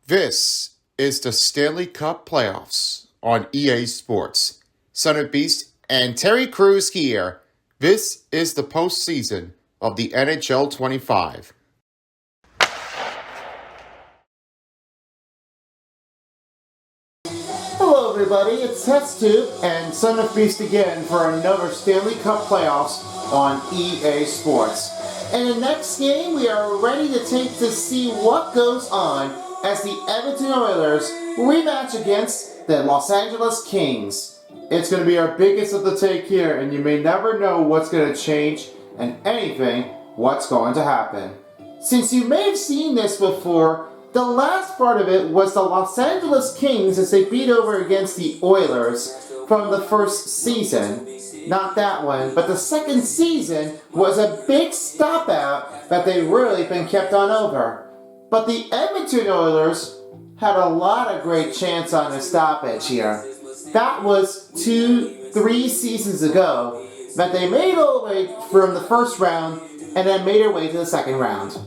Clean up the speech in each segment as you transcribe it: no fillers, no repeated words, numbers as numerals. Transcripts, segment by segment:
This is the Stanley Cup playoffs on EA Sports. Son of Beast and Terry Crews here. This is the postseason of the NHL 25. Hello everybody, it's TestTube and Son of Beast again for another Stanley Cup playoffs on EA Sports. In the next game, we are ready to see what goes on as the Edmonton Oilers rematch against the Los Angeles Kings. It's going to be our biggest of the take here, and you may never know what's going to change and what's going to happen. Since you may have seen this before, the last part of it was the Los Angeles Kings as they beat over against the Oilers from the first season. Not that one, but the second season was a big stop out that they really been kept on over. But the Edmonton Oilers had a lot of great chance on the stoppage here. That was 2-3 seasons ago that they made all the way from the first round and then made their way to the second round.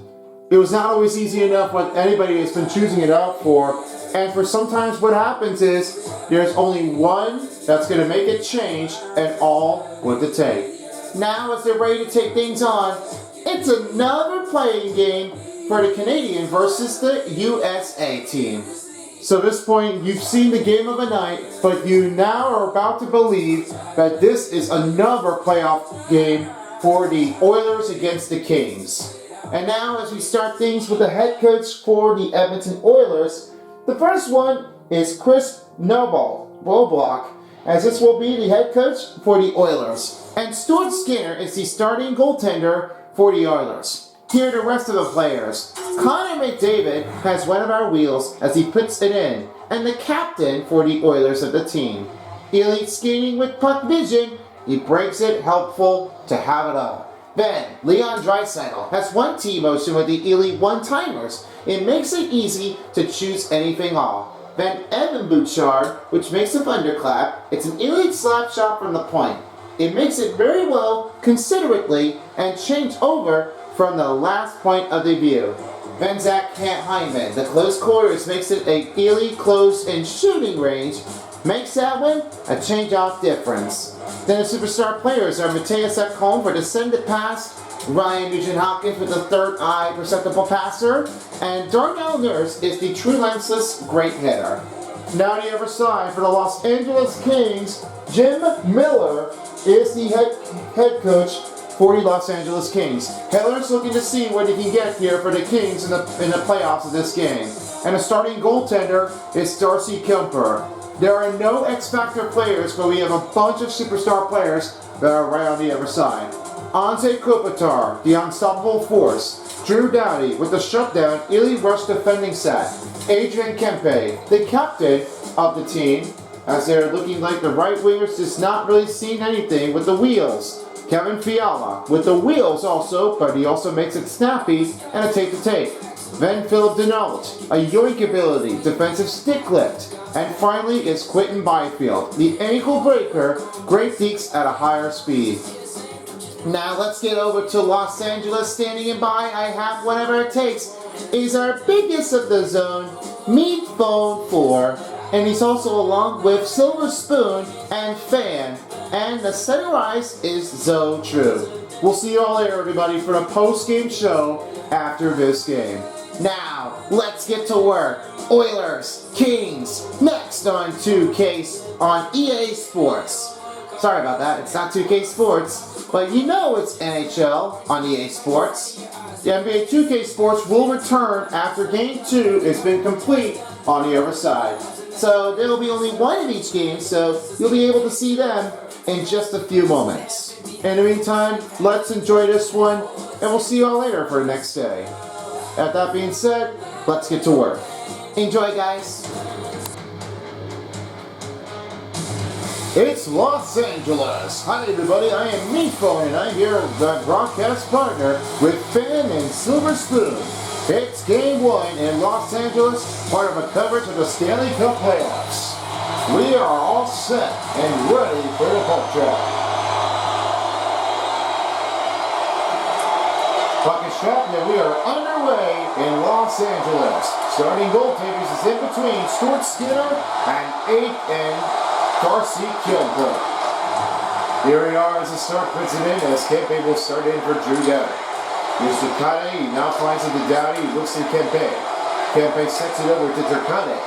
It was not always easy enough what anybody has been choosing it out for, and for sometimes what happens is there's only one that's going to make it change and all with the take. Now as they're ready to take things on, it's another playing game for the Canadian versus the USA team. So at this point, you've seen the game of the night, but you now are about to believe that this is another playoff game for the Oilers against the Kings. And now as we start things with the head coach for the Edmonton Oilers, the first one is Chris Knoblauch, as this will be the head coach for the Oilers. And Stuart Skinner is the starting goaltender for the Oilers. Here are the rest of the players. Connor McDavid has one of our wheels as he puts it in, and the captain for the Oilers of the team. Elite skating with puck vision, he breaks it, helpful to have it all. Then, Leon Draisaitl has one T-motion with the Elite one-timers. It makes it easy to choose anything all. Then Evan Bouchard, which makes a thunderclap. It's an Elite slap shot from the point. It makes it very well, considerately, and change over from the last point of the view. Then Zach Hyman, the close quarters, makes it a Elite close in shooting range. Makes that one a change-off difference. Then the superstar players are Matthias Ekholm for the send-it pass, Ryan Nugent-Hopkins with the third eye perceptible passer, and Darnell Nurse is the true lensless great hitter. Now on the other side for the Los Angeles Kings, Jim Miller is the head coach for the Los Angeles Kings. Miller's looking to see what he can get here for the Kings in the playoffs of this game. And the starting goaltender is Darcy Kuemper. There are no X-Factor players, but we have a bunch of superstar players that are right on the other side. Anze Kopitar, the unstoppable force. Drew Doughty with the shutdown, Elite rush defending set. Adrian Kempe, the captain of the team, as they're looking like the right wingers just not really seeing anything with the wheels. Kevin Fiala with the wheels also, but he also makes it snappy and a take-to-take. Then Philip Denault, a yoink ability, defensive stick lift. And finally is Quentin Byfield, the ankle breaker, great deeks at a higher speed. Now let's get over to Los Angeles. Standing in by, I have whatever it takes, is our biggest of the zone, Meat Phone 4. And he's also along with Silver Spoon and Fan. And the center ice is Zo True. We'll see you all later, everybody, for the post-game show after this game. Now, let's get to work. Oilers, Kings, next on 2K on EA Sports. Sorry about that, it's not 2K Sports, but you know it's NHL on EA Sports. The NBA 2K Sports will return after Game 2 has been complete on the other side. So there will be only one of each game, so you'll be able to see them in just a few moments. In the meantime, let's enjoy this one, and we'll see you all later for the next day. At that being said, let's get to work. Enjoy, guys. It's Los Angeles. Hi, everybody. I am Meatball, and I'm here as the broadcast partner with Fan and Silver Spoon. It's Game 1 in Los Angeles, part of a coverage of the Stanley Cup playoffs. We are all set and ready for the puck drop. Puck is shot, and we are underway in Los Angeles. Starting goaltenders is in between Stuart Skinner and 8th and Darcy Kilbrook. Here we are as the start puts it in, as Kempe will start in for Drew Dowdy. Here's Turcotte, he now finds it to Dowdy, he looks to Kempe. Kempe sets it over to Turcotte.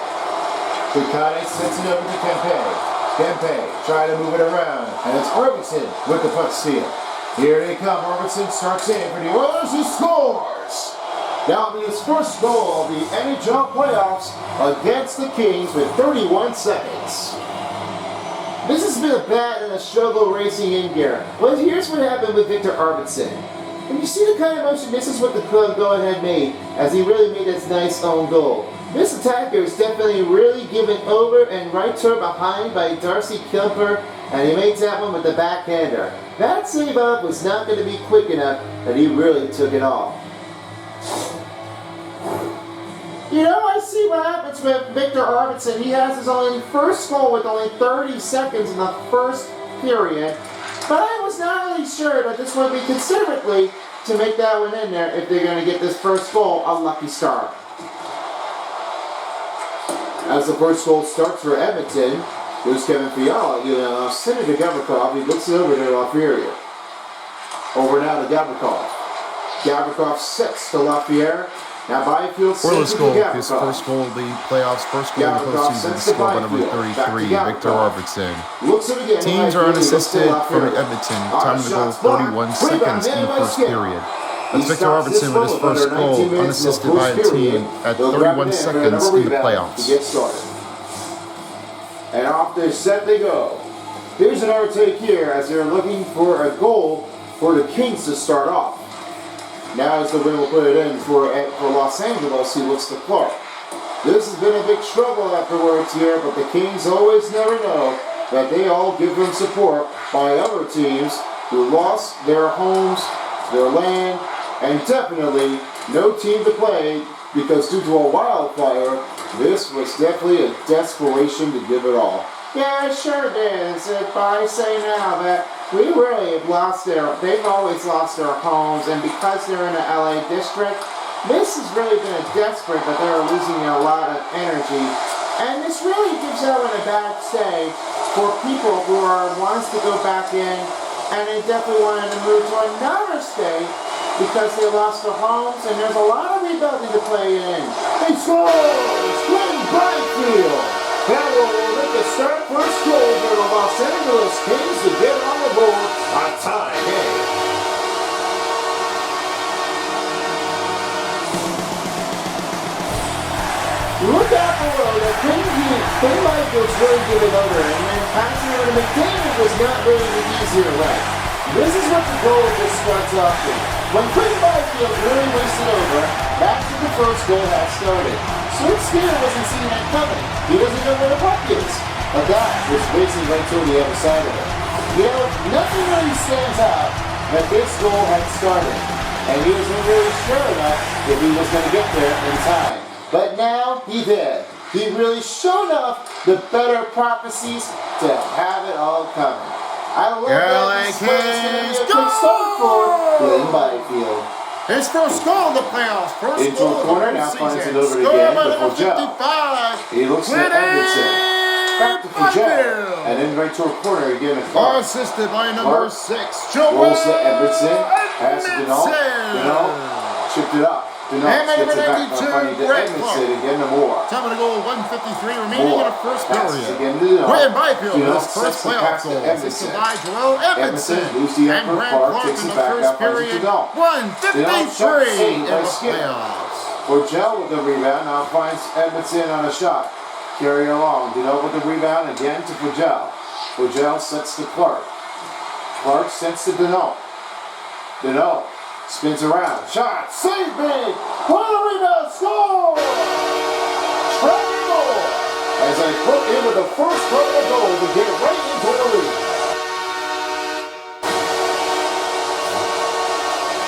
Turcotte sets it over to Kempe. Kempe try to move it around, and it's Arvidsson with the puck steal. Here they come, Arvidsson starts in for the Oilers, he scores! That'll be his first goal of the NHL playoffs against the Kings with 31 seconds. This has been a bad and a struggle racing in gear. Well, here's what happened with Victor Arvidsson. And you see the kind of motion, this is what the club go-ahead made, as he really made this nice own goal. This attacker is definitely really given over and right toward behind by Darcy Kilper, and he makes that one with the backhander. That save up was not going to be quick enough, and he really took it off. You know, I see what happens with Victor Arvidsson. He has his only first goal with only 30 seconds in the first period. But I was not really sure that this would be considerately to make that one in there if they're going to get this first goal a lucky start. As the first goal starts for Edmonton, there's Kevin Fiala. He'll send it to Gavrikov. He looks it over to Lafreniere. Over now to Gavrikov. Gavrikov sets to Lafreniere. Now Byfield sends it to Gavrikov. His first goal of the playoffs, first goal of the postseason, scored by number 33, Victor Arvidsson. Teams are unassisted from Edmonton. Time to go 31 seconds in the first period. That's Victor Arvidsson with his first goal, unassisted by a team at 31 seconds in the playoffs. And off their set they go. Here's another take here as they're looking for a goal for the Kings to start off. Now as the win will put it in for Los Angeles, he looks to Clark. This has been a big struggle afterwards here, but the Kings always never know that they all give them support by other teams who lost their homes, their land, and definitely no team to play because due to a wildfire, this was definitely a desperation to give it all. Yeah, it sure is. If I say now that we really have they've always lost their homes, and because they're in the LA district, this has really been a desperate, but they're losing a lot of energy. And this really gives out a bad say for people who wants to go back in, and they definitely wanted to move to another state because they lost their homes, and there's a lot of rebuilding to play in. He scores! Quinn Byfield! That will make the start first goal for the Los Angeles Kings to get on the board on tie game. Look out below, that Quinn Byfield's really giving over, and then passing over to McDavid was not really the easier way. This is what the goal just starts off with. When Quinn Byfield really wasted over, that's when the first goal has started. Stuart Skinner wasn't seeing that coming. He doesn't know where the puck is. But that was racing right toward the other side of it. You know, nothing really stands out that this goal had started. And he wasn't really sure enough if he was going to get there in time. But now he did. He really showed off the better prophecies to have it all coming. I love that this play is going to be a good start for Quinn Byfield. His first goal in the playoffs. First into goal a corner, now finds it over again to Fugel. He looks at Edmondson. Back to Fugel. And then right to a corner again to Clark. Assisted by number 6, Rolls to Edmondson. Passes it Denault. Denault chipped it up. Denault gets it back. Finding to Edmondson again to Moore. Time to go 1:53 remaining in the first period. Again to Denault. Quinn Byfield his first playoff goal. Assisted by Joel Edmondson. Moves the effort. Clark takes it back up. Finds it to Denault. 1:53 in the playoffs. Fugel with the rebound. Now finds Edmondson on a shot. Carry along. Denault with the rebound again to Fugel. Fugel sets to Clark. Clark sets to Denault. Denault spins around. Shot. Save big. Point the rebound. Score! Trevor goal. As I put in with the first couple goal to get right into the lead.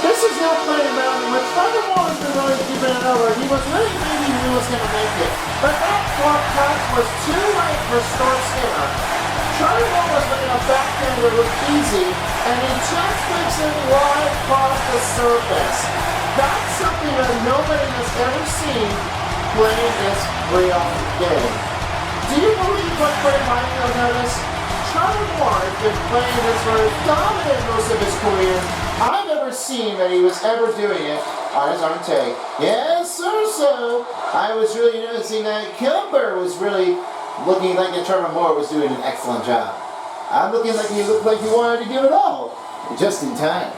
This is not playing mountain with Trevor Moore's been really keeping it over. He was really thinking he was going to make it. But that flop cut was too late for Stuart Skinner. Trevor Moore was looking a backhander with easy, and he just makes it right across the surface. That's something that nobody has ever seen playing this playoff game. Do you believe what Ray Michael noticed? Trevor Moore has been playing this very dominant most of his career. I've never seen that he was ever doing it on his own take. Yes, sir, so I was really noticing that Kilber was really looking like that Trevor Moore was doing an excellent job. I'm looking like he looked like he wanted to give it all, just in time.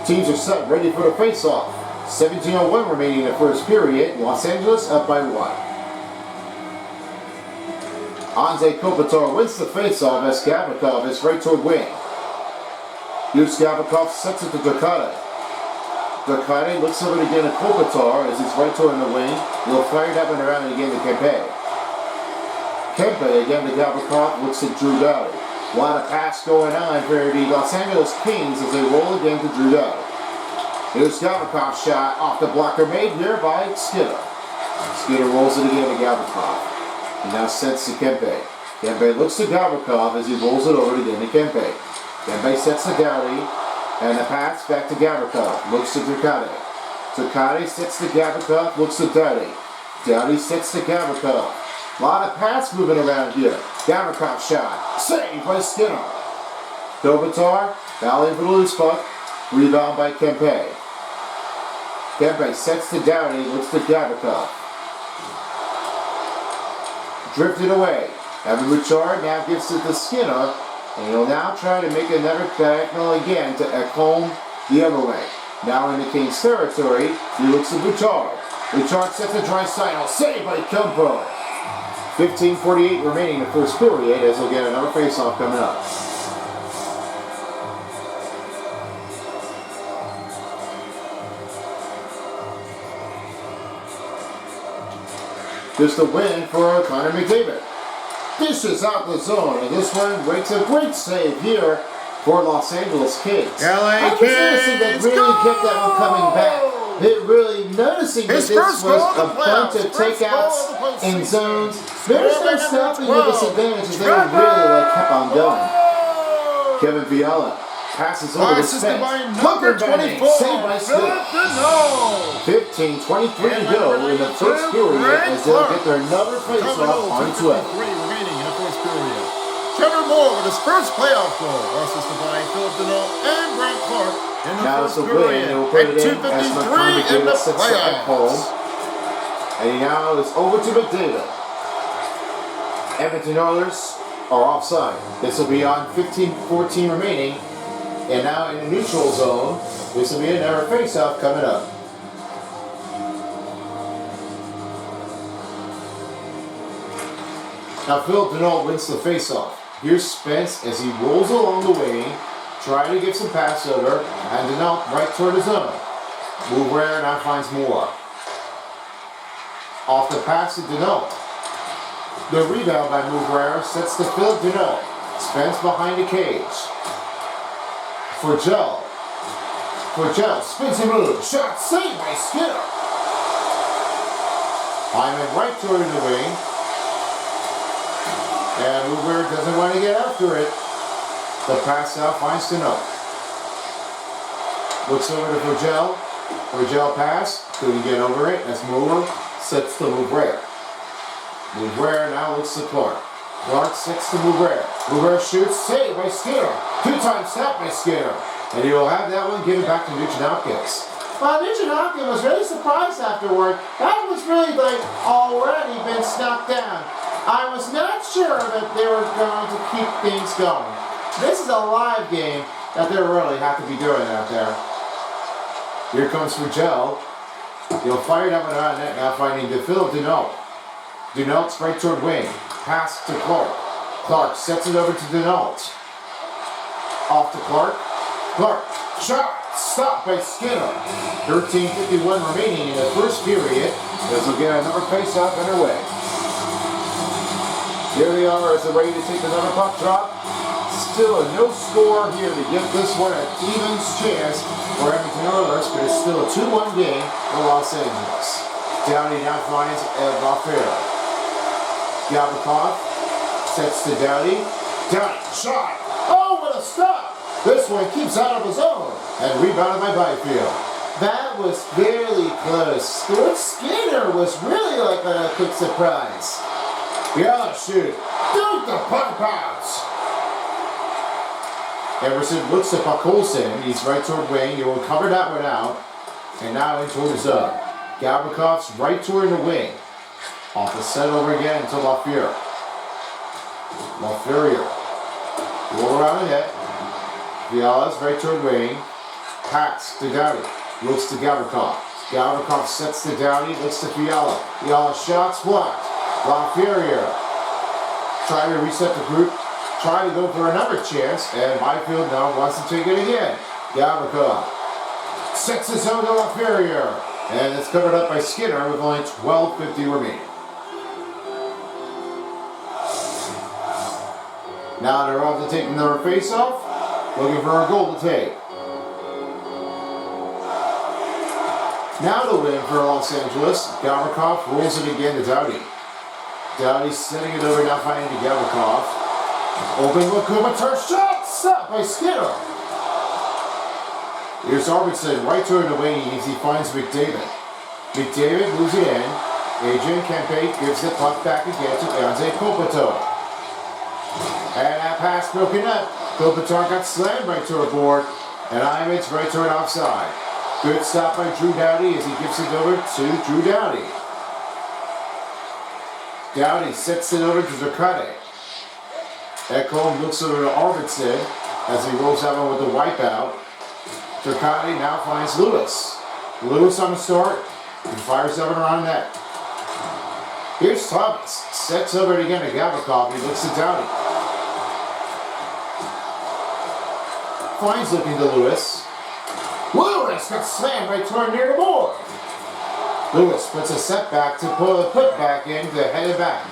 Teams are set, ready for the face-off. 17:01 remaining in the first period. Los Angeles up by 1. Anze Kopitar wins the face-off as Gavrikov is right toward wing. Here's Gavrikov, sets it to Ducati. Ducati looks over again at Kopitar as he's right toward the wing. He'll fire that one around again to Kempe. Kempe again to Gavrikov, looks at Drew Doughty. A lot of pass going on for the Los Angeles Kings as they roll again to Drew Doughty. Here's Gavrikov's shot off the blocker made here by Skinner. Skinner rolls it again to Gavrikov. He now sets to Kempe. Kempe looks to Gavrikov as he rolls it over again to Kempe. Kempe sets to Doughty, and the pass back to Gavrikov. Looks to Ducati. Ducati sets to Gavrikov, looks to Doughty. Doughty sets to Gavrikov. A lot of pass moving around here. Gavrikov's shot. Saved by Skinner. Kopitar, volley for the loose puck. Rebound by Kempe. Kempe sets to Doughty, looks to Gavrikov. Drifted away. Evan Bouchard now gives it to Skinner, and he'll now try to make another diagonal again to Ekholm the other way. Now in the Kings territory, he looks at Bouchard. Bouchard sets a dry side, saved by Kempe. 15:48 remaining in the first period as he'll get another face-off coming up. Just a win for Connor McDavid. Dishes out the zone, and this one makes a great save here for Los Angeles Kings. LA Kings, that really kept that one coming back. They're really noticing that this was a bunch of takeouts in zones. There's no stopping with this advantage as they really kept on going. Kevin Fiala passes over to Spence. Number 24, saved by Skinner. 15:23 to go in the first period as they'll get their another face-off on 12. Remaining in the first period. Trevor Moore with his first playoff goal, assisted by Philip Deneau and Brent Clark in the now first it's a win, period. and we'll put At it in as 2:53 in the playoffs. home. And now it's over to McDavid. Edmonton Oilers are offside. This will be on 15:14 remaining. And now in the neutral zone, this will be another face-off coming up. Now Philip Deneau wins the face-off. Here's Spence as he rolls along the wing, trying to get some pass over, and Deneau right toward the zone. Mouvre now finds Moore. Off the pass to Deneau. The rebound by Mouvre sets to Philip Deneau. Spence behind the cage. Forgel spins and moves. Shot saved by Skinner. Hyman right toward the wing. And Mouvre doesn't want to get after it. The pass out finds Deneau. Looks over to Forgel. Forgel pass. Couldn't get over it as Moore sets to Mouvre. Mouvre now looks to Clark. Clark sets to Mouvre. Mouvre shoots. Saved by Skinner. Two-time snap by Skinner. And he will have that one given back to Nugent Hopkins. Well, Nugent Hopkins was really surprised afterward. That was really already been snuck down. I was not sure that they were going to keep things going. This is a live game that they really have to be doing out there. Here comes Forgel. He'll fire that one out of net, now finding Philip Deneau. Deneau's right toward wing. Pass to Clark. Clark sets it over to Deneau. Off to Clark. Clark, shot, stopped by Skinner. 13:51 remaining in the first period. This will get another face-off underway. Here they are as they're ready to take another puck drop. Still a no score here to get this one an evens chance for Edmonton Oilers, but it's still a 2-1 game for Los Angeles. Downey now finds Valfera. Gavrikov sets to Downey. Downey, shot! Oh, what a stop! This one keeps out of his own and rebounded by Byfield. That was fairly close. Stuart Skinner was really like a quick surprise. Yeah, shoot. Dude, the puck bounce. Everson looks at Buckholson. He's right toward wing. He will cover that one out. And now in toward his zone. Gavrikoff's right toward the wing. Off the set over again to LaFleur. LaFleur. Roll around the net. Fiala's right toward wing. Pass to Dowdy. Looks to Gavrikov. Gavrikov sets to Dowdy. Looks to Fiala. Fiala shots blocked. LaFleur. Trying to reset the group. Trying to go for another chance. And Byfield now wants to take it again. Gavrikov sets his own to LaFleur. And it's covered up by Skinner with only 12:50 remaining. Now they're off to take another face-off. Looking for a goal to take. Now the win for Los Angeles. Gavrikov rolls it again to Dowdy. Dowdy setting it over, now finding to Gavrikov. Open look, Kubatar shot! Stop by Skinner. Here's Arvidsson right toward the wing as he finds McDavid. McDavid moves it in. Adrian Kempe gives the puck back again to Anze Kopitar. And that pass broken up. Kopitar got slammed right toward board. And Ivan's right toward offside. Good stop by Drew Doughty as he gives it over to Drew Doughty. Doughty sets it over to Zerkade. Ekholm looks over to Arvidsson as he rolls that one with the wipeout. Zerkade now finds Lewis. Lewis on the start. He fires that one around net. Here's Thomas. Sets over it again to Gavrikov. He looks to Doughty. Finds looking to Lewis. Lewis got slammed right toward near the board. Lewis puts a setback to put back in to head it back.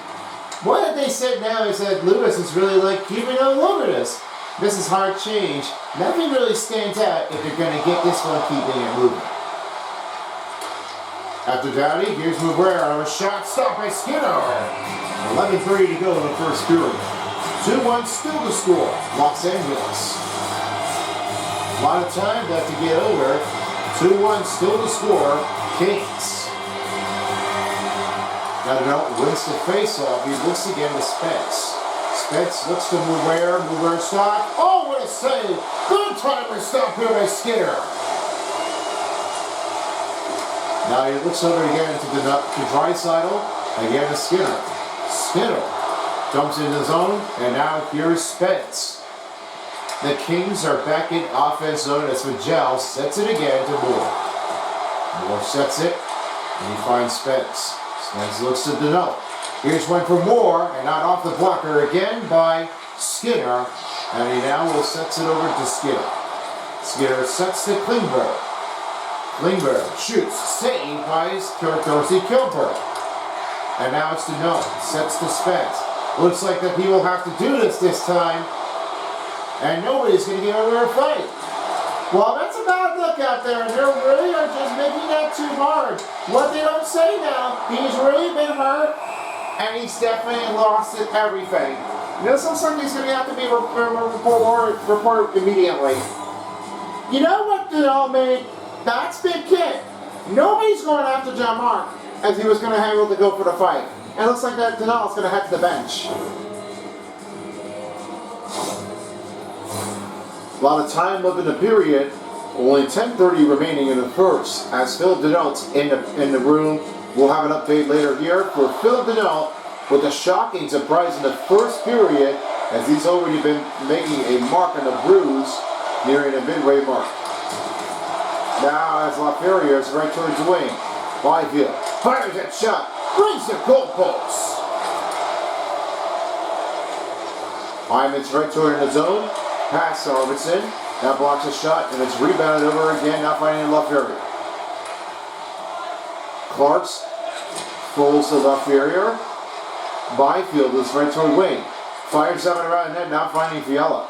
What they said now is that Lewis is really like keeping on over this. This is hard change. Nothing really stands out if you're going to get this one keeping it moving. After Doughty, here's Muguera. A shot stopped by Skinner. 11:30 to go in the first period. 2-1 still to score. Los Angeles. A lot of time left to get over. 2-1 still to score. Kings. Now wins the face-off. He looks again to Spence. Spence looks to Muguera. Muguera stop. Oh, what a save! Good timer stop here by Skinner. Now he looks over again to Draisaitl. Again to Skinner. Skinner jumps into the zone, and now here's Spence. The Kings are back in offense zone as Vigel sets it again to Moore. Moore sets it, and he finds Spence. Spence looks to Deneau. Here's one for Moore, and not off the blocker again by Skinner. And he now will sets it over to Skinner. Skinner sets to Klingberg. Klingberg shoots, saved by Dorsey Kilberg. And now it's Deneau. Sets to Spence. Looks like that he will have to do this time. And nobody's going to get over a fight. Well, that's a bad look out there, and they really are just making that too hard. What they don't say now, he's really been hurt, and he's definitely lost it everything. This looks like he's going to have to be reported immediately. You know what they all made? That's Big Kid. Nobody's going after John Mark, as he was going to have to go for the fight. And it looks like that Denal's going to head to the bench. A lot of time left in the period. Only 10:30 remaining in the first. As Philip Deneau's in the room, we'll have an update later here for Philip Deneau with a shocking surprise in the first period, as he's already been making a mark on the bruise nearing the midway mark. Now as LaFleur is right towards the wing. Byfield fires that shot, brings the goalpost. Hyman's right toward the zone. Pass to Arvidsson. Now blocks a shot, and it's rebounded over again, now finding LaFleur. Clark's folds to LaFleur. Byfield is right toward wing. Fires that one around the net, now finding Fiala.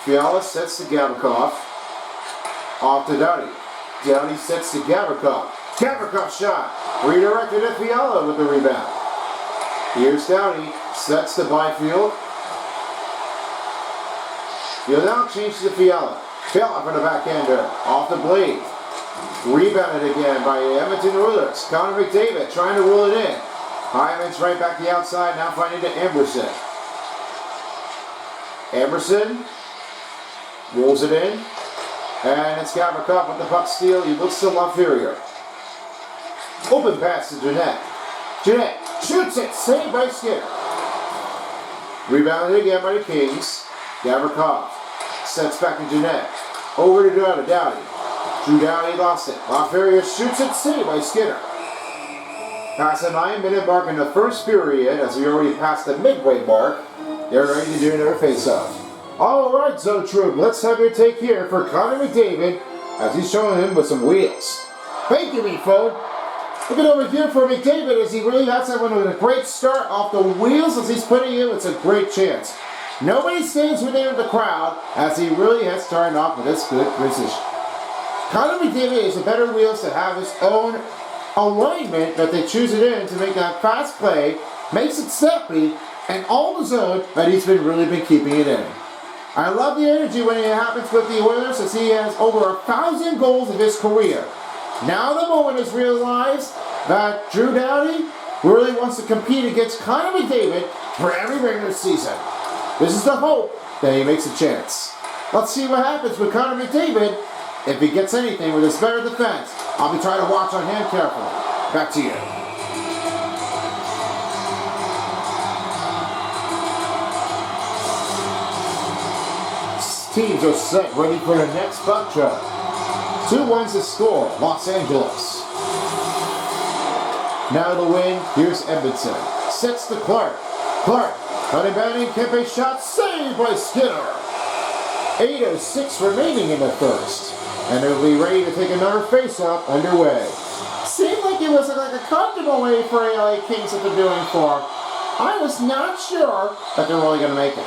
Fiala sets to Gavrikov. Off to Doughty. Doughty sets to Gavrikov. Gavrikov shot. Redirected to Fiala with the rebound. Here's Doughty. Sets to Byfield. He'll now change to Fiala. Fiala for the backhander. Off the blade. Rebounded again by Edmonton Oilers. Connor McDavid trying to roll it in. Hyman's right back the outside. Now finding to Emerson. Emerson rolls it in. And it's Gavrikov with the puck steal. He looks to LaFerriere. Open pass to Jeanette. Jeanette shoots it. Saved by Skinner. Rebounded again by the Kings. Gavrikov sets back to Jeanette. Over to Doughty. Drew Doughty lost it. LaFerriere shoots it. Saved by Skinner. Past the 9-minute mark in the first period, as we already passed the midway mark, they're ready to do another face-off. All right, Zone Troop, let's have your take here for Connor McDavid as he's showing him with some wheels. Thank you, me-phone. Looking over here for McDavid as he really has that one with a great start off the wheels as he's putting in. It's a great chance. Nobody stands with him in the crowd as he really has started off with this good position. Connor McDavid is a better wheels to have his own alignment that they choose it in to make that fast play, makes it snappy, and all the zone that he's really been keeping it in. I love the energy when it happens with the Oilers as he has over 1,000 goals in his career. Now the moment is realized that Drew Doughty really wants to compete against Connor McDavid for every regular season. This is the hope that he makes a chance. Let's see what happens with Connor McDavid if he gets anything with his better defense. I'll be trying to watch on him carefully. Back to you. Teams are set, ready for the next buck drop. 2-1 to score, Los Angeles. Now the win, here's Edmondson. Sets to Clark. Clark, cutting batting, Kempe shot, saved by Skinner. 8:06 remaining in the first. And they'll be ready to take another face-off underway. Seemed like it was like a comfortable way for LA Kings that they're doing for. I was not sure that they're really going to make it.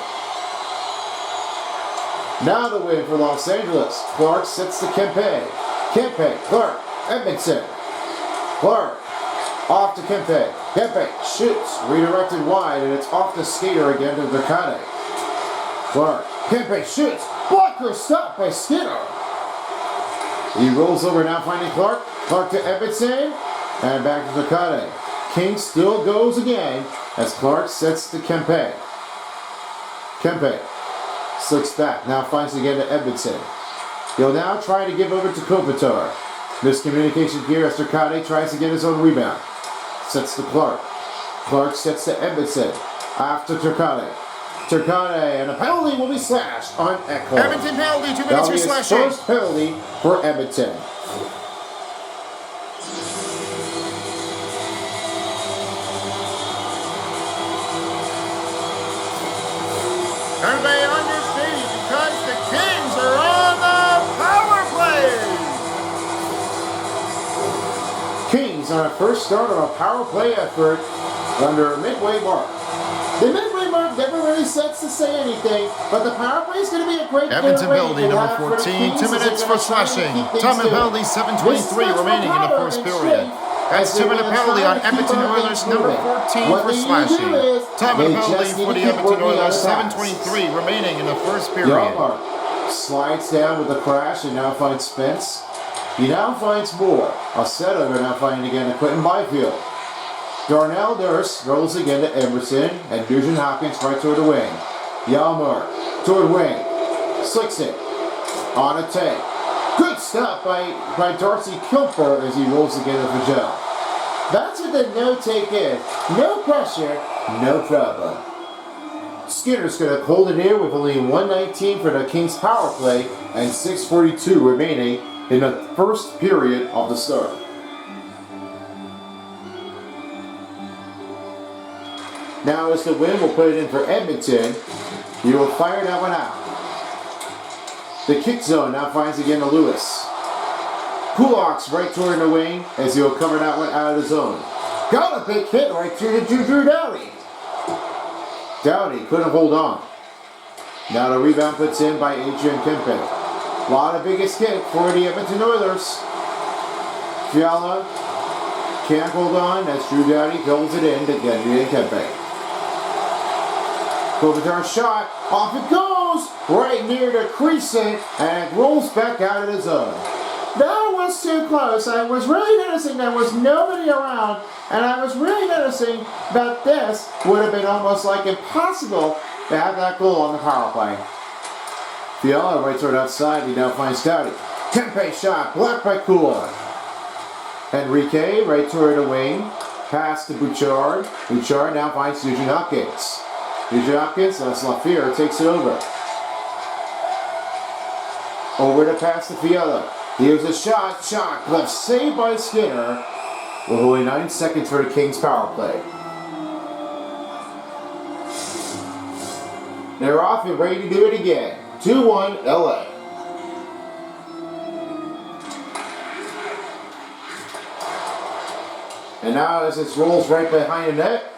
Now the win for Los Angeles. Clark sits to Kempe. Kempe, Clark, Edmondson. Clark, off to Kempe. Kempe shoots, redirected wide, and it's off the skater again to Dracane. Clark, Kempe shoots, blocker stopped by Skinner. He rolls over now finding Clark. Clark to Edmondson, and back to Dracane. King still goes again as Clark sets to Kempe. Kempe slicks back, now finds again to Edmondson. He'll now try to give over to Kopitar. Miscommunication here as Dracane tries to get his own rebound. Sets to Clark. Clark sets to Edmondson. After Dracane. Dracane, and a penalty will be slashed on Ekholm. Edmonton penalty, 2 minutes for slashing. First penalty for Edmonton. Everybody on your feet because the Kings are on the power play. Kings on a first start on a power play effort under a midway mark. The midway mark never really sets to say anything, but the power play is going to be a great Edmonton penalty number 14, 2 minutes for slashing. Time and penalty 7:23 remaining in the first period. That's 2-minute penalty on Edmonton Oilers number 14 for slashing. Time and penalty for the Edmonton Oilers 7:23 remaining in the first period. Yarmark slides down with a crash and now finds Spence. He now finds Moore. Aceto now finding again to Quentin Byfield. Darnell Nurse rolls again to Emerson, and Nugent Hopkins right toward the wing. Yarmark toward wing. Slicks it. On a take. Good stop by Darcy Kilper as he rolls again to Vigel. That's what the no-take is. No pressure, no problem. Skinner's going to hold it here with only 1:19 for the Kings power play and 6:42 remaining in the first period of the start. Now as the wind will put it in for Edmonton, he will fire that one out. The kick zone now finds again to Lewis. Kulak's right toward the wing as he'll cover that one out of the zone. Got a big hit right through to Drew Doughty. Doughty couldn't hold on. Now the rebound puts in by Adrian Kempe. A lot of big escape for the Edmonton Oilers. Fiala can't hold on as Drew Doughty fills it in to Adrian Kempe. Kopitar shot, off it goes! goes right near the crease and it rolls back out of the zone. That was too close. I was really noticing there was nobody around, and I was really noticing that this would have been almost like impossible to have that goal on the power play. Fiala right toward outside. He now finds Dowdy. Kempe shot blocked by Kula. Enrique right toward the wing. Pass to Bouchard. Bouchard now finds Eugene Hopkins. Eugene Hopkins, that's LaFleur, takes it over. Over to pass to Fiala. Here's a shot. Shot left saved by Skinner. With only 9 seconds for the Kings power play. They're off and ready to do it again. 2-1 LA. And now as this rolls right behind the net,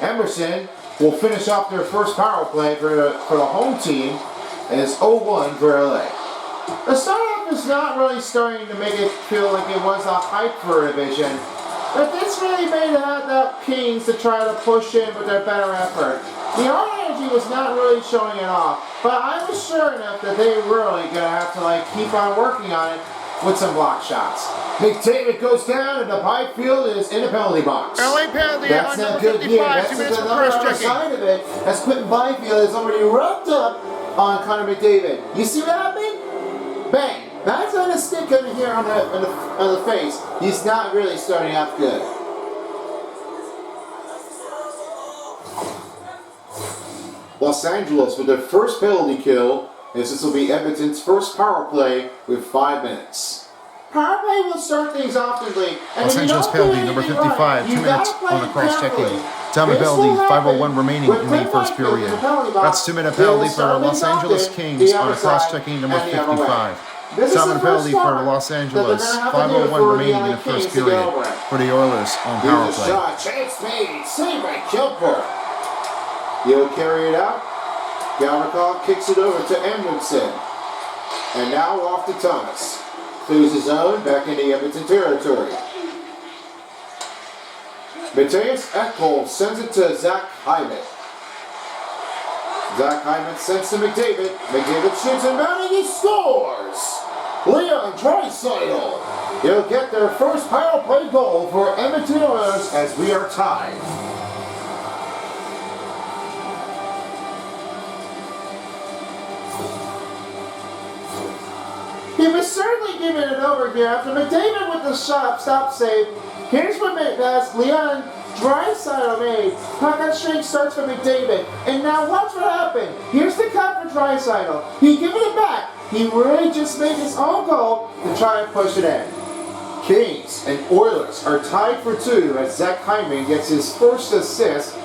Emerson will finish off their first power play for the home team. And it's 0-1 for LA. The startup is not really starting to make it feel like it was a hype for a division. But this really made it out that Kings to try to push in with their better effort. The energy was not really showing it off, but I was sure enough that they were really going to have to keep on working on it with some block shots. McDavid goes down and the Byfield is in the penalty box. LA penalty That's on not number good here. 55, That's 2 just minutes for another cross other checking. side of it as Quentin Byfield is already rubbed up on Connor McDavid. You see what happened? Bang! That's on a stick over here on the face. He's not really starting out good. Los Angeles with their first penalty kill, as this will be Edmonton's first power play with 5 minutes. Power play will start things off in late. Los Angeles penalty, number 55, 2 minutes on the cross-checking. Time penalty, 5:01 remaining in the first period. That's 2-minute penalty for the Los Angeles Kings on a cross-checking, number 55. Time penalty for the Los Angeles, 5:01 remaining in the first period for the Oilers on power play. Chance made, saved by Kilper. He'll carry it out. Galvacall kicks it over to Edmondson. And now off to Thomas. Clears his zone back into Edmonton territory. Matthias Ekholm sends it to Zach Hyman. Zach Hyman sends to McDavid. McDavid shoots and mounting, he scores! Leon Draisaitl. He'll get their first power play goal for Edmonton Oilers as we are tied. He was certainly giving it over here after McDavid with the stop save. Here's what Leon Draisaitl made. Puck on straight starts for McDavid. And now watch what happened. Here's the cut for Draisaitl. He giving it back. He really just made his own goal to try and push it in. Kings and Oilers are tied for 2 as Zach Hyman gets his first assist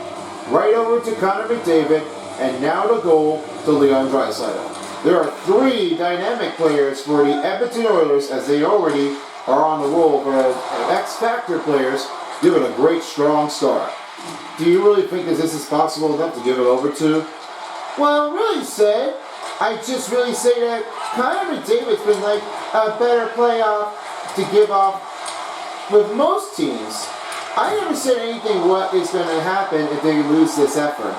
right over to Connor McDavid. And now the goal to Leon Draisaitl. There are 3 dynamic players for the Edmonton Oilers as they already are on the roll for X-Factor players, giving a great strong start. Do you really think that this is possible enough to give it over to? Well, really said, I just really say that Connor McDavid's been like a better playoff to give off with most teams. I never said anything what is going to happen if they lose this effort.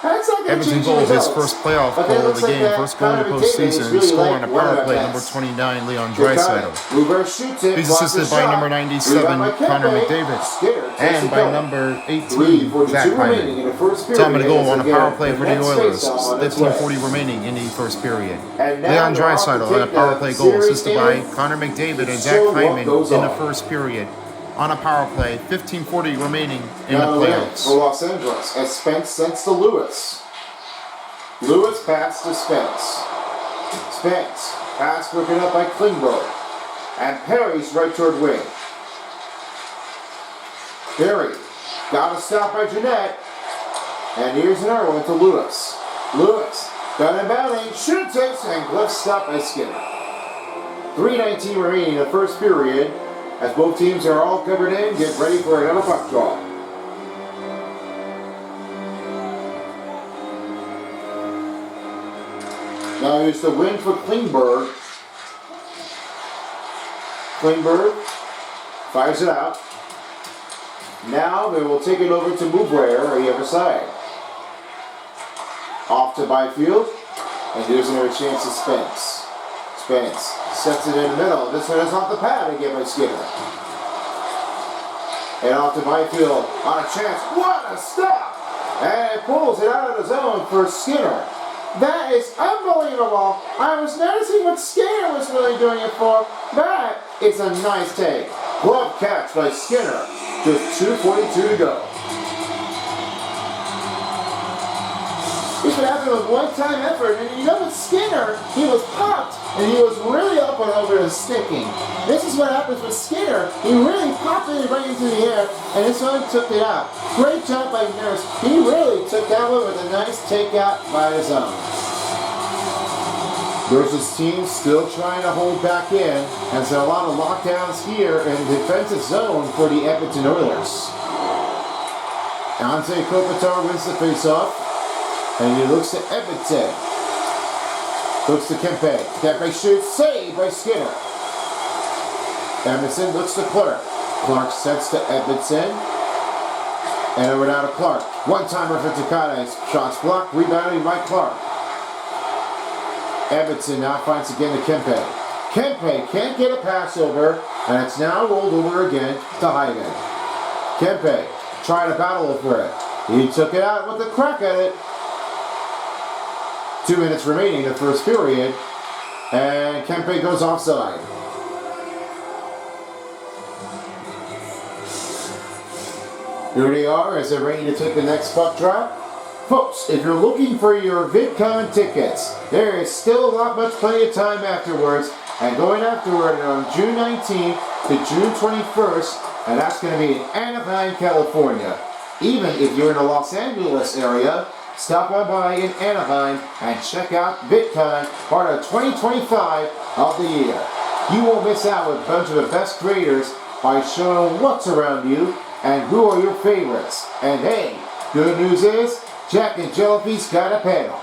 Edmonton goal, his first playoff goal of the game, first goal in the postseason, score on a power play, number 29, Leon Draisaitl. He's assisted by number 97, Connor McDavid, and by number 18, Zach Hyman. Time of the goal on a power play for the Oilers, 15:40 remaining in the first period. Leon Draisaitl on a power play goal, assisted by Connor McDavid and Zach Hyman in the first period. On a power play, 15:40 remaining in the playoffs. For Los Angeles, as Spence sends to Lewis. Lewis pass to Spence. Spence, pass broken up by Klingberg. And Perry's right toward wing. Perry, got a stop by Jeanette. And here's another one to Lewis. Lewis, got him bounding, shoots it, and glove stop by Skinner. 3:19 remaining in the first period. As both teams are all covered in, get ready for another puck draw. Now here's the win for Klingberg. Klingberg fires it out. Now they will take it over to Moubert on the other side. Off to Byfield. And here's another chance to Spence. Spence sets it in the middle. This one is off the pad again by Skinner. And off to Byfield on a chance. What a stop! And pulls it out of the zone for Skinner. That is unbelievable. I was noticing what Skinner was really doing it for. That is a nice take. Glove catch by Skinner. Just 2:42 to go. This would happen with one-time effort, and you know with Skinner, he was popped, and he was really up and over and sticking. This is what happens with Skinner. He really popped it right into the air, and this one took it out. Great job by Nurse. He really took that one with a nice takeout by his own. Nurse's team still trying to hold back in, and so a lot of lockdowns here in the defensive zone for the Edmonton Oilers. Ante Kopitar wins the faceoff. And he looks to Edmonton. Looks to Kempe. Kempe shoots. Save by Skinner. Edmonton looks to Clark. Clark sets to Edmonton. And over now to Clark. One-timer for Takane. Shots blocked. Rebounding by Clark. Edmonton now finds again to Kempe. Kempe can't get a pass over. And it's now rolled over again to Hyman. Kempe trying to battle for it. He took it out with a crack at it. 2 minutes remaining in the first period, and Kempe goes offside. Here they are as they're ready to take the next puck drop. Folks, if you're looking for your VidCon tickets, there is still plenty of time afterwards, and going afterward on June 19th to June 21st, and that's going to be in Anaheim, California. Even if you're in the Los Angeles area, stop on by in Anaheim and check out VidCon, part of 2025 of the year. You won't miss out with a bunch of the best creators by showing what's around you and who are your favorites. And hey, good news is, Jack and Jellyfish got a panel.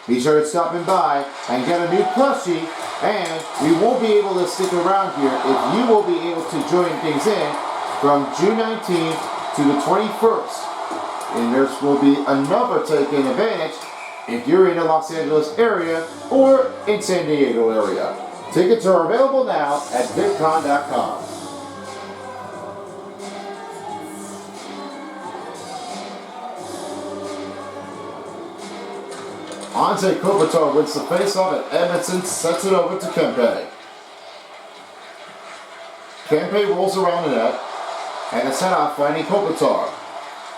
Be sure to stop by and get a new plushie, and we won't be able to stick around here if you will be able to join things in from June 19th to the 21st. And there will be another taking advantage if you're in the Los Angeles area or in San Diego area. Tickets are available now at VidCon.com. Ante Kopitar wins the faceoff and Edmonton sets it over to Kempe. Kempe rolls around the net and it's sent off finding Kopitar.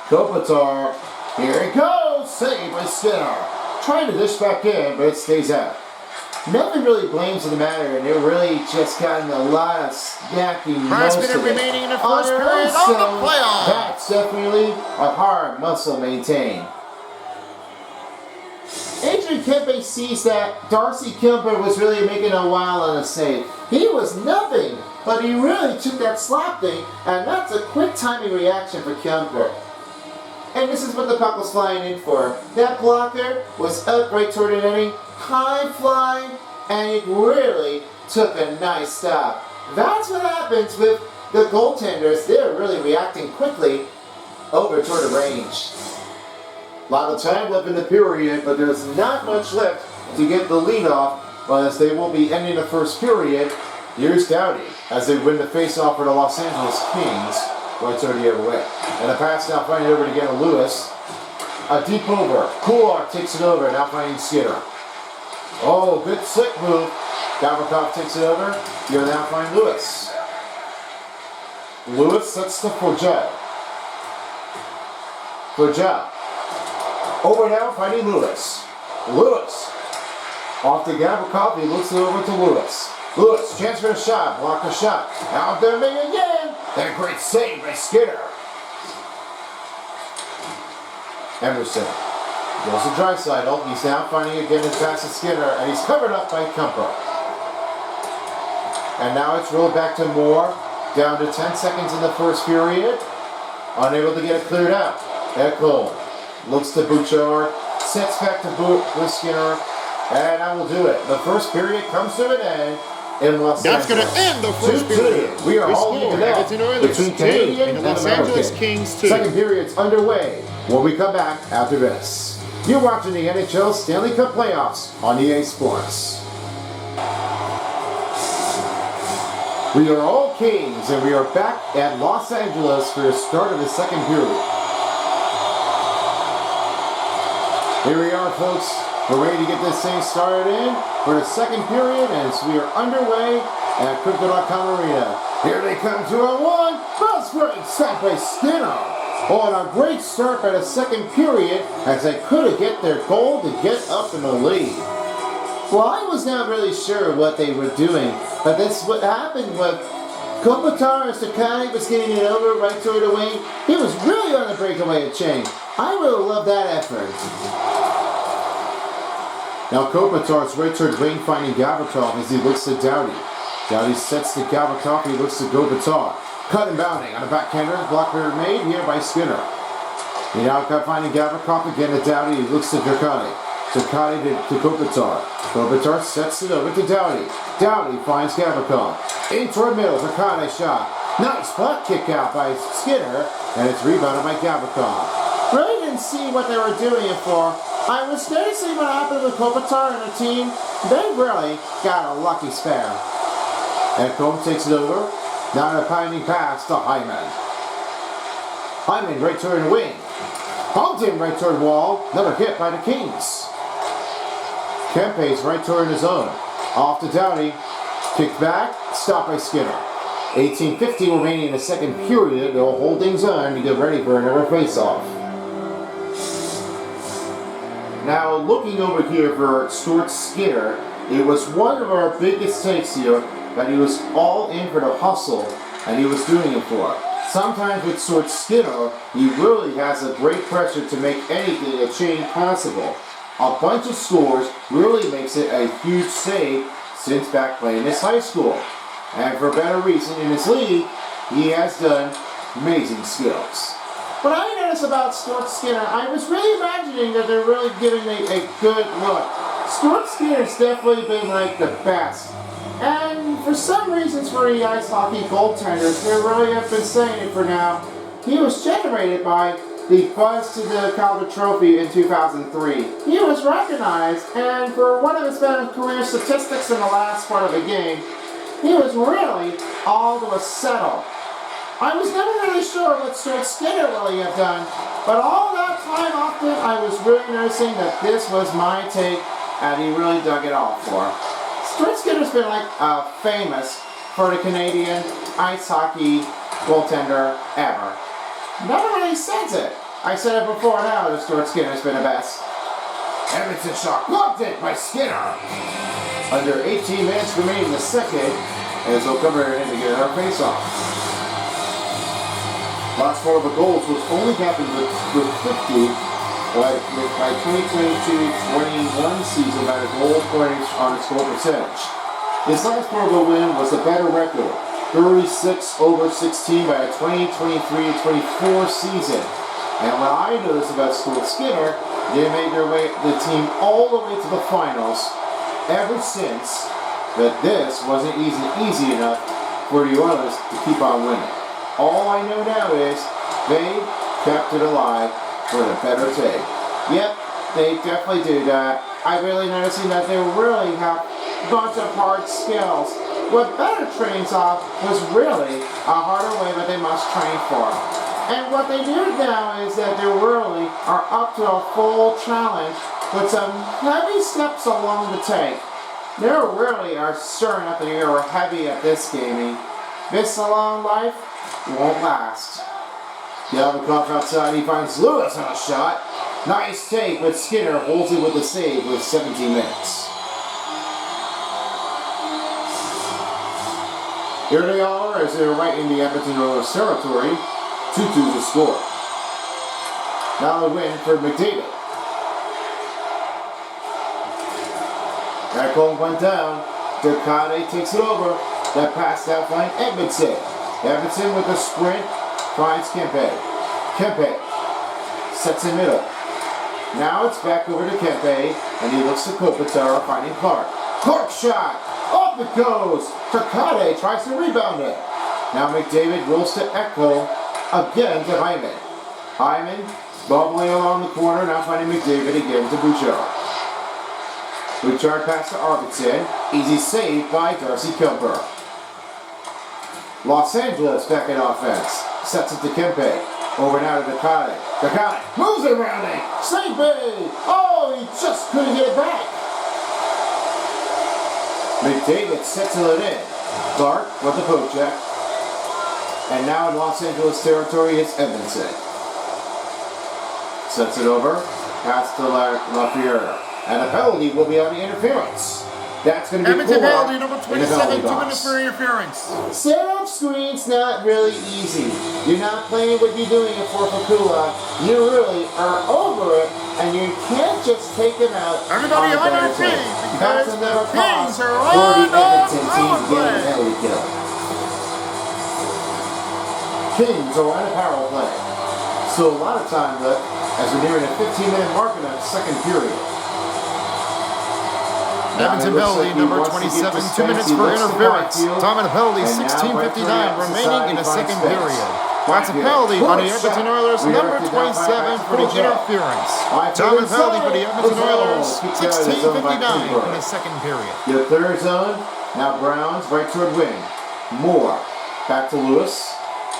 Kopitar, here it goes, saved by Skinner. Trying to dish back in, but it stays out. Nothing really blames in the matter, and they're really just gotten a lot of snacking. Last minute remaining in the first period of the playoffs. That's definitely a hard muscle maintain. Adrian Kempe sees that Darcy Kemper was really making a while on a save. He was nothing, but he really took that slap thing, and that's a quick timing reaction for Kemper. And this is what the puck was flying in for. That blocker was up right toward the netting, high flying, and it really took a nice stop. That's what happens with the goaltenders. They're really reacting quickly over toward the range. A lot of time left in the period, but there's not much left to get the lead off, as they will be ending the first period. Here's Dowdy as they win the face-off for the Los Angeles Kings. Right toward the other way. And a pass now finding over to get a Lewis. A deep over. Kulak takes it over, now finding Skinner. Oh, good slick move. Gavrikov takes it over. You'll now find Lewis. Lewis sets to Forgel. Forgel. Over now, finding Lewis. Lewis. Off to Gavrikov, he looks it over to Lewis. Lewis, chance for a shot, block a shot. Out there, maybe again. And a great save by Skinner. Emerson goes to Draisaitl. He's now finding again his pass to Skinner, and he's covered up by Kemper. And now it's rolled back to Moore. Down to 10 seconds in the first period. Unable to get it cleared out. Ekholm looks to Bouchard. Sets back to with Skinner. And I will do it. The first period comes to an end. That's going to end the first period. We are all even up between Canadian and Los Angeles American. Kings 2. Second period's underway when we come back after this. You're watching the NHL Stanley Cup Playoffs on EA Sports. We are all Kings, and we are back at Los Angeles for the start of the second period. Here we are, folks. We're ready to get this thing started in for the second period, and so we are underway at Crypto.com Arena. Here they come, 2-on-1. Buzz break, set by Skinner. On a great start by the second period as they couldn't get their goal to get up in the lead. Well, I was not really sure what they were doing, but that's what happened with Kopitar as Takagi was getting it over right toward the wing. He was really on the breakaway of chain. I really love that effort. Now Kopitar's right toward wing finding Gavrikov as he looks to Doughty. Doughty sets to Gavrikov, he looks to Kopitar. Cut and bounding on a backhander, blocker made here by Skinner. He now got finding Gavrikov again to Doughty, he looks to Dracani. Dracani to Kopitar. Kopitar sets it over to Doughty. Doughty finds Gavrikov. In toward middle, Dracani shot. Nice block kick out by Skinner, and it's rebounded by Gavrikov. Really didn't see what they were doing it for. I was there to see what happened with Kopitar and the team. They really got a lucky spare. Ekholm takes it over. Now a pounding pass to Hyman. Hyman right toward the wing. Holton right toward wall. Another hit by the Kings. Kempe's right toward the zone. Off to Doughty. Kicked back. Stopped by Skinner. 18:50 remaining in the second period. They'll hold things on to get ready for another face-off. Now looking over here for Stuart Skinner, it was one of our biggest takes here that he was all in for the hustle, and he was doing it for. Sometimes with Stuart Skinner, he really has a great pressure to make anything a chain possible. A bunch of scores really makes it a huge save since back playing this high school. And for a better reason, in his league, he has done amazing skills. What I noticed about Stuart Skinner, I was really imagining that they're really giving me a good look. Stuart Skinner's definitely been like the best. And for some reasons for the ice hockey goaltenders, they really have been saying it for now. He was generated by the Buzz to the Calder Trophy in 2003. He was recognized, and for one of his better career statistics in the last part of the game, he was really all to a settle. I was never really sure what Stuart Skinner really had done, but all that time often I was really noticing that this was my take, and he really dug it all for. Stuart Skinner's been like famous for the Canadian ice hockey goaltender ever. Never really says it. I said it before now that Stuart Skinner's been the best. Edmonton shot blocked it by Skinner. Under 18 minutes remaining in the second, as they'll come in to get our face-off. Last four of the goals was only happened with 50. By 2022-21 season by the goal points on its goal percentage. This last part of the win was a better record, 36/16 by a 2023-24 season. And what I noticed about Stuart Skinner, they made the team all the way to the finals ever since, but this wasn't easy enough for the Oilers to keep on winning. All I know now is they kept it alive for the better take. Yep, they definitely do that. I really noticing that they really have a bunch of hard skills. What better trains off was really a harder way that they must train for. And what they do now is that they really are up to a full challenge with some heavy steps along the take. They really are sure enough that they are heavy at this gaming. This long life won't last. Gavrikov outside, he finds Lewis on a shot. Nice take, but Skinner holds it with the save with 17 minutes. Here they are as they're right in the Edmonton Oilers territory. 2-2 to score. Now a win for McDavid. Ekholm went down. Dracani takes it over. That pass out line, Edmondson. Edmondson with a sprint finds Kempe. Kempe sets in middle. Now it's back over to Kempe, and he looks to Kopitar finding Clark. Clark shot! Off it goes! Dracani tries to rebound it. Now McDavid rolls to Ekholm, again to Hyman. Hyman Bubbling along the corner, now finding McDavid again to Bouchard. Bouchard pass to Arvidsson. Easy save by Darcy Kuemper. Los Angeles back in offense. Sets it to Kempe. Over now to Dakota. Dakota moves it around it. Save big. Oh, he just couldn't get it back. McDavid sets it in. Clark with the poke check. And now in Los Angeles territory, it's Edmondson. Sets it over. Pass to LaFleur. And a penalty will be on the interference. That's going to be Edmonton penalty number 27, 2 minutes for interference. Setup screen's not really easy. You're not playing what you're doing at Fort Fakula. You really are over it, and you can't just take them out. Everybody on their feet, because the Kings are on the Edmonton team power to get play. an penalty kill. Kings are on a power play. So a lot of time left as we're nearing a 15-minute mark in the second period. Edmonton penalty number 27, 2 minutes for interference. Time of the penalty, 16:59 remaining in the second period. That's a penalty on the Edmonton Oilers, number 27 for the interference. Time of the penalty for the Edmonton Oilers, 16:59 in the second period. The third zone, now Browns right toward wing. Moore, back to Lewis,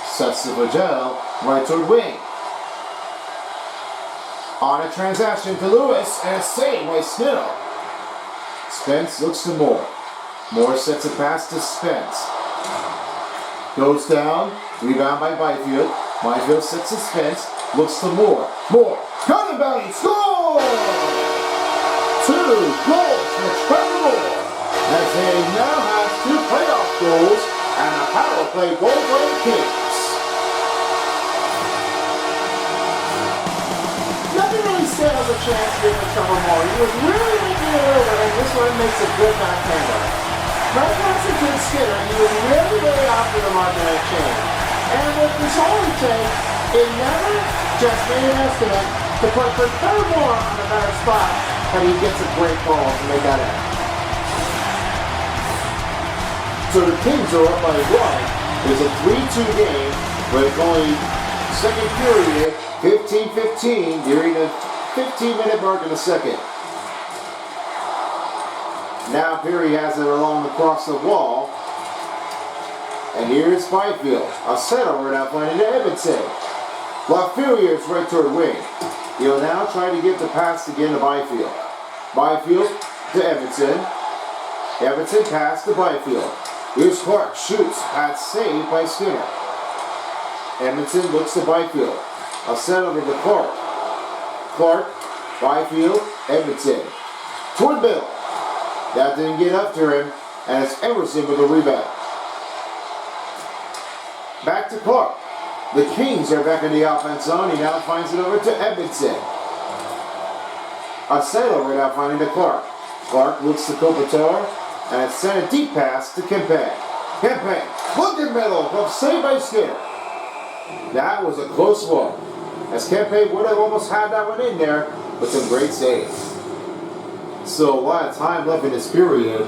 sets to Vogel, right toward wing. On a transaction to Lewis, and a save by Snill. Spence looks to Moore. Moore sets a pass to Spence. Goes down. Rebound by Byfield. Byfield sets to Spence. Looks to Moore. Moore. Cutting belly. Score! 2 goals for Trevor Moore. As they now have 2 playoff goals and a power play goal for the Kings. Nothing really stands a chance here for Trevor Moore. He was really making it over, and this one makes a good backhander. Right past the kid Skinner, he was really after the mark in that chain. And with this only take, it never just made an estimate to put for Trevor Moore on a better spot, but he gets a great ball to make that end. So the Kings are up by 1. It's a 3-2 game, but it's only second period, 15-15, during the 15-minute mark in the second. Now Perry has it along across the wall. And here's Byfield. A set over now playing to Edmondson. LaFleur's right toward wing. He'll now try to get the pass again to Byfield. Byfield to Edmondson. Edmondson pass to Byfield. Here's Clark. Shoots. Pass saved by Skinner. Edmondson looks to Byfield. A set over to Clark. Clark, Byfield, Edmondson. Toward Bill. That didn't get up to him, and it's Emerson with the rebound. Back to Clark. The Kings are back in the offense zone. He now finds it over to Edmondson. A set over now finding to Clark. Clark looks to Kopitar, and it's sent a deep pass to Kempe. Kempe, look in middle, but saved by Skinner. That was a close one, as Kempe would have almost had that one in there with some great saves. So a lot of time left in this period.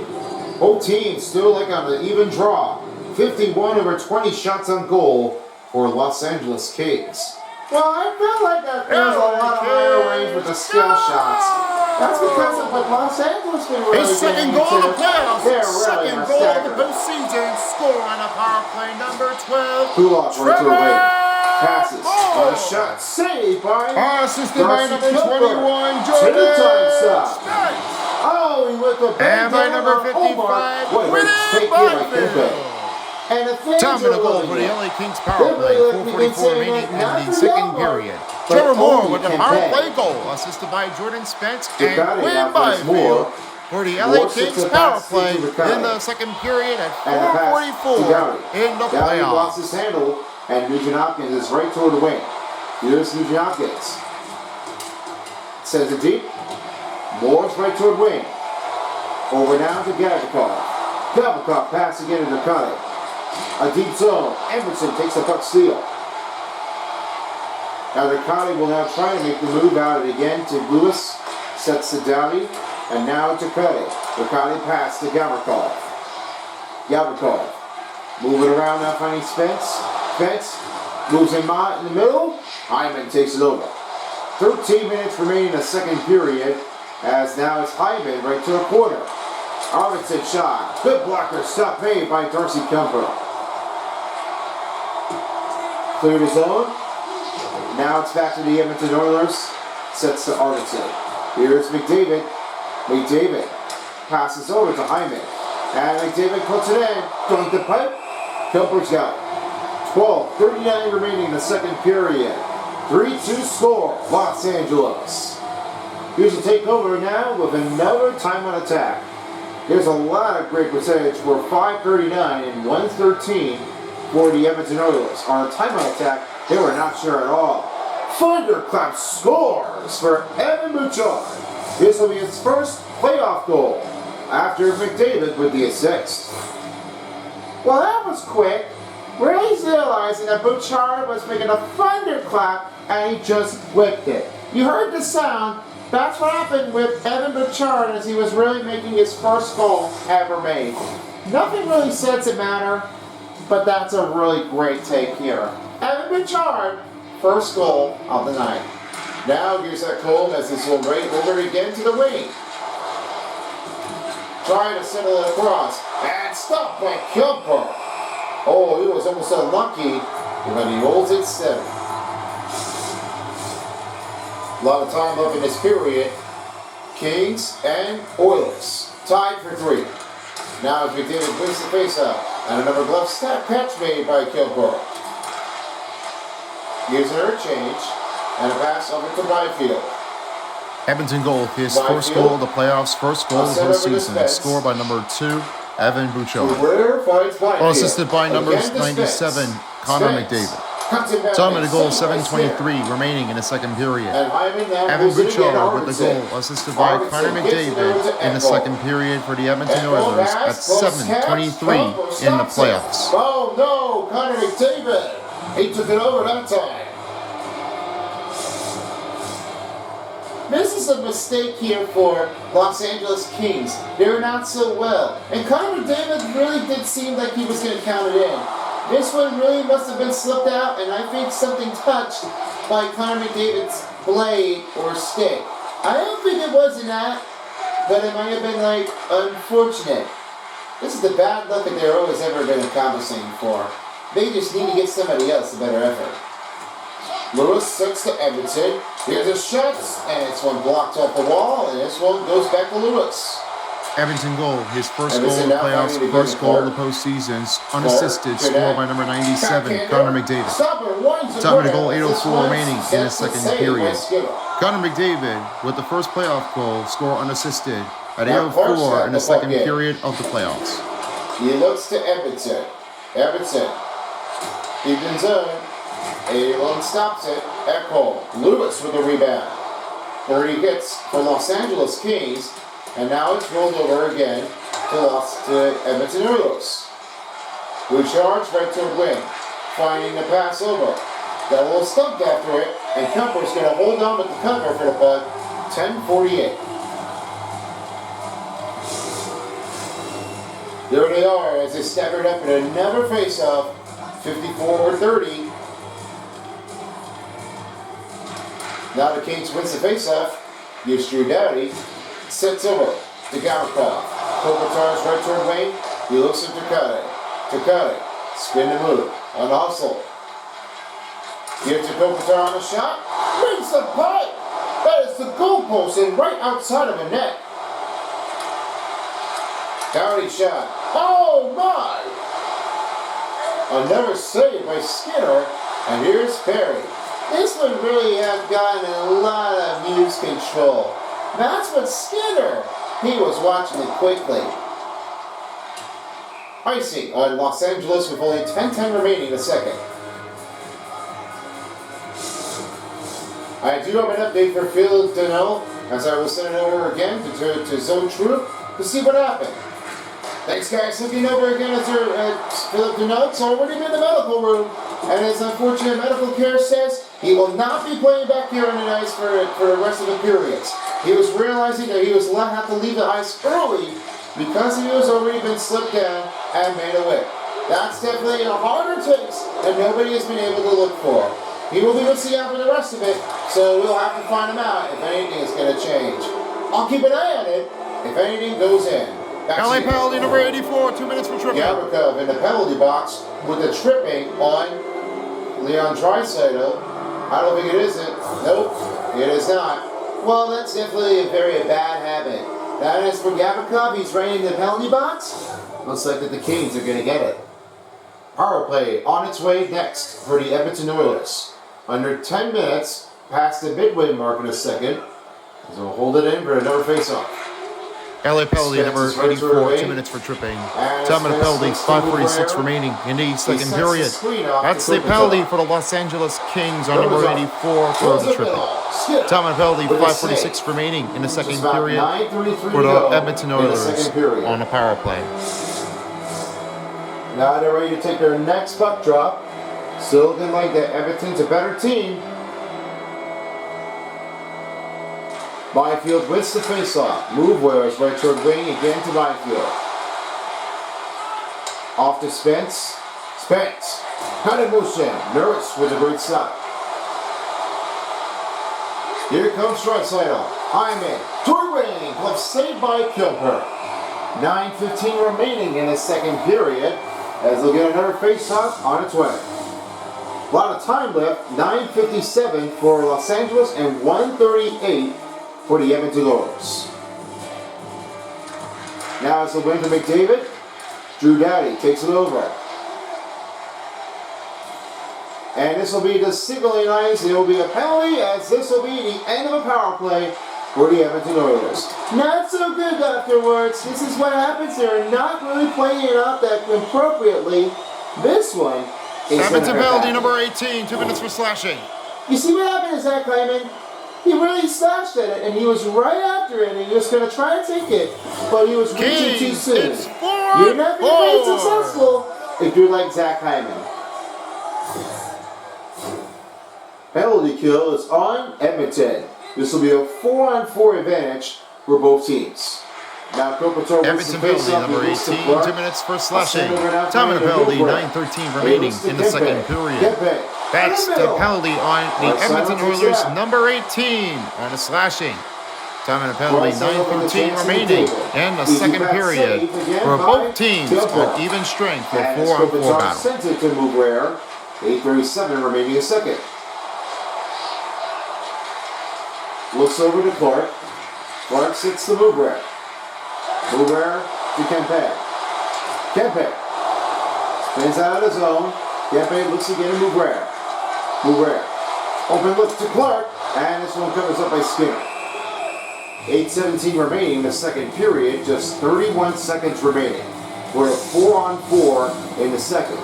Both teams still like on an even draw. 51 over 20 shots on goal for Los Angeles Kings. Well, I feel like that there's a lot of higher range with the skill shots. That's because of what Los Angeles been really His second goal of the playoffs, They're really second goal of the postseason, score on a power play number 12. Kulak right to the wing. Passes. Oh. On a shot. Saved by Assisted by number Darcy 21, Kuemper. Two-time Jordan stop. Oh, he went the And by number 55, William Byfield. And the fans Time are of the goal loving for the it. LA Kings power play, 4:44 remaining in the second period. Trevor Moore with the power play goal, assisted by Jordan Spence and William Byfield for the LA Kings power play in the second period at 4:44 in the playoffs. Lost his handle, and Nugent Hopkins is right toward the wing. Here's Nugent Hopkins. Sends it deep. Moore's right toward wing. Over now to Gavrikov. Gavrikov pass again to Ducati. A deep zone. Emerson takes a puck steal. Now Ducati will now try to make the move out of it again to Lewis. Sets to Downey. And now Ducati. Ducati pass to Gavrikov. Gavrikov. Moving around now finding Spence. Spence moves in the middle. Hyman takes it over. 13 minutes remaining in the second period, as now it's Hyman right to a corner. Arvidsson shot. Good blocker stop made by Darcy Kemper. Cleared his own. Now it's back to the Edmonton Oilers. Sets to Arvidsson. Here's McDavid. McDavid passes over to Hyman. And McDavid puts it in. Dunk the pipe. Kemper's got it. 12:39 remaining in the second period. 3-2 score, Los Angeles. Here's a takeover now with another time on attack. There's a lot of great percentage for 5:39 and 1:13 for the Edmonton Oilers. On a time on attack, they were not sure at all. Thunderclap scores for Evan Bouchard. This will be his first playoff goal after McDavid with the assist. Well, that was quick. Really realizing that Bouchard was making a thunderclap and he just whipped it. You heard the sound. That's what happened with Evan Bouchard as he was really making his first goal ever made. Nothing really said to matter, but that's a really great take here. Evan Bouchard, first goal of the night. Now here's that goal as this will right over again to the wing. Trying to settle it across and stopped by Kemper. Oh, he was almost unlucky, but he rolls it steady. A lot of time left in this period. Kings and Oilers tied for 3. Now as McDavid wins the faceoff, and another glove snap catch made by Kilgore. Here's an change, and a pass over to Byfield. Edmonton goal, his first goal of the playoffs, first goal of the postseason, scored by number 2, Evan Bouchard. All assisted by number 97, Connor McDavid. Time of the goal, 7:23 remaining in the second period. Evan Bouchard with the goal, assisted by Connor McDavid in the second period for the Edmonton Oilers at 7:23 in the playoffs. Oh no, Connor McDavid! He took it over that time. This is a mistake here for Los Angeles Kings. They're not so well. And Connor McDavid really did seem like he was going to count it in. This one really must have been slipped out, and I think something touched by Connor McDavid's blade or stick. I don't think it wasn't that, but it might have been like unfortunate. This is the bad luck that they're always ever been accomplishing for. They just need to give somebody else a better effort. Lewis sets to Edmonton. Here's a shot, and this one blocked off the wall, and this one goes back to Lewis. Edmonton goal, his first goal of the playoffs, first goal of the postseason, unassisted, scored by number 97, Connor McDavid. Time of the goal, 8:04 remaining in the second period. Connor McDavid with the first playoff goal, score unassisted at 8:04 in the second period of the playoffs. He looks to Edmonton. Edmonton, deep in zone. 81 stops it. Echo. Lewis with the rebound. 30 hits for Los Angeles Kings. And now it's rolled over again to Edmonton Oilers. Bouchard's right to wing. Finding the pass over. Got a little stumped after it. And Kemper's going to hold on with the cover for the puck. 10:48. There they are as they staggered up in another faceoff. 54-30. Now the Kings wins the faceoff. Gives Drew Doughty. Sets over to Gavrikov. Kopitar's right toward wing. He looks at Takade. Takade. Spin the move. On the hustle. Here to Kopitar on the shot. Brings the pipe. That is the goalpost and right outside of the net. Doughty shot. Oh my! Another save by Skinner. And here's Perry. This one really has gotten a lot of Muse control. That's what Skinner. He was watching it quickly. Icing on Los Angeles with only 10:10 remaining in the second. I do have an update for Phil Donnell as I will send it over again to Zone Troop to see what happened. Thanks guys, looking over again at Philip Donnell's already been in the medical room, and as unfortunate medical care says, he will not be playing back here on the ice for the rest of the periods. He was realizing that he was have to leave the ice early because he was already been slipped down and made away. That's definitely a harder taste that nobody has been able to look for. He will be missing out for the rest of it, so we'll have to find him out if anything is going to change. I'll keep an eye on it if anything goes in. LA penalty number 84, 2 minutes for tripping. Gavrikov in the penalty box with the tripping on Leon Draisaitl. I don't think it isn't. Nope, it is not. Well, that's definitely a very bad habit. That is for Gavrikov. He's right in the penalty box. Looks like that the Kings are going to get it. Power play on its way next for the Edmonton Oilers. Under 10 minutes, past the midway mark in a second. So we'll hold it in for another face-off. LA penalty number 84, 2 minutes for tripping. Time of the penalty, 5:46 remaining in the second period. That's the penalty for the Los Angeles Kings on number 84 for the tripping. Time of the penalty, 5:46 remaining in the second period for the Edmonton Oilers on a power play. Now they're ready to take their next puck drop. Still looking like that Edmonton's a better team. Byfield wins the face-off. Move Whereas right toward wing again to Byfield. Off to Spence. Spence. Cut in motion. Nurse with a great stop. Here comes Draisaitl. Hyman. Toward wing. Glove saved by Kilper. 9:15 remaining in the second period as they'll get another face-off on its way. A lot of time left. 9:57 for Los Angeles and 1:38 for the Edmonton Oilers. Now it's the win to McDavid. Drew Doughty takes it over. And this will be the signaling ice. It will be a penalty as this will be the end of a power play for the Edmonton Oilers. Not so good afterwards. This is what happens. They're not really playing it out that appropriately. This one is Edmonton penalty number 18, 2 minutes for slashing. You see what happened to Zach Hyman? He really slashed at it, and he was right after it, and he was going to try to take it, but he was reaching too soon. You're not going to be successful if you're like Zach Hyman. Penalty kill is on Edmonton. This will be a 4-on-4 advantage for both teams. Now, Edmonton penalty number 18, 2 minutes for slashing. Time of the penalty, 9:13 remaining in the second period. That's the penalty on the Edmonton Oilers, number 18, on a slashing. Time of the penalty, 9:13 remaining in the second period for both teams on even strength for 4-on-4 battle. Sent it to Mugler, 8:37 remaining in a second. Looks over to Clark. Clark sits to Mugler. Mugler to Kempe. Kempe spins out of the zone. Kempe looks again at Mugler. Mugler. Open look to Clark. And this one covers up by Skinner. 8:17 remaining in the second period. Just 31 seconds remaining. We're at 4-on-4 in the second.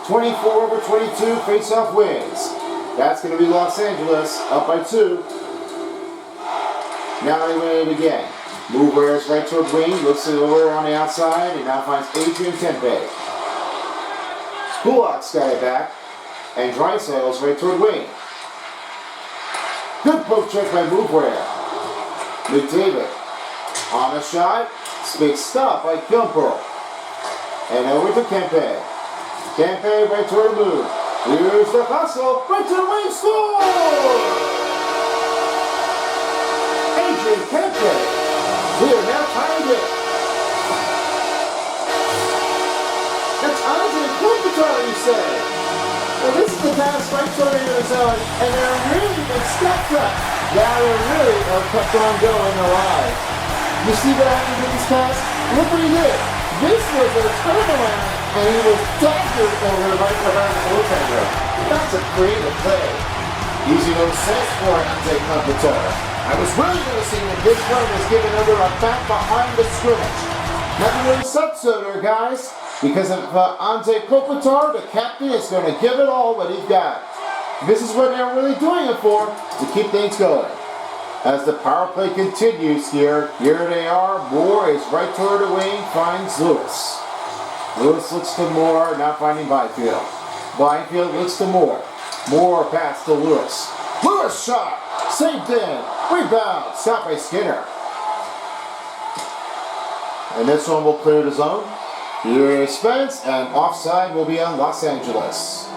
24/22 face-off wins. That's going to be Los Angeles up by 2. Now they win it again. Mugler is right toward wing. Looks over on the outside and now finds Adrian Kempe. Kulak's got it back. And Draisaitl's right toward wing. Good poke check by Mugler. McDavid on a shot. Big stop by Kilper. And over to Kempe. Kempe right toward the move. Here's the hustle. Right to the wing. Score! Adrian Kempe. We are now tied it. That's Andre Kopitar, you say. Well, this is the pass right toward the end of the zone, and they're really been stepped up. Yeah, they're really kept on going alive. You see what happened with this pass? Look what he did. This was a turnaround, and he was daggered over right around the goaltender. That's a creative play. Easy no sense for Andre Kopitar. I was really noticing that this one was given over a back behind the scrimmage. Nothing really sucks there, guys. Because of Ante Kopitar, the captain is going to give it all what he's got. This is what they're really doing it for, to keep things going. As the power play continues here they are. Moore is right toward the wing, finds Lewis. Lewis looks to Moore, not finding Byfield. Byfield looks to Moore. Moore pass to Lewis. Lewis shot! Saved in. Rebound. Stopped by Skinner. And this one will clear the zone. Here is Spence, and offside will be on Los Angeles.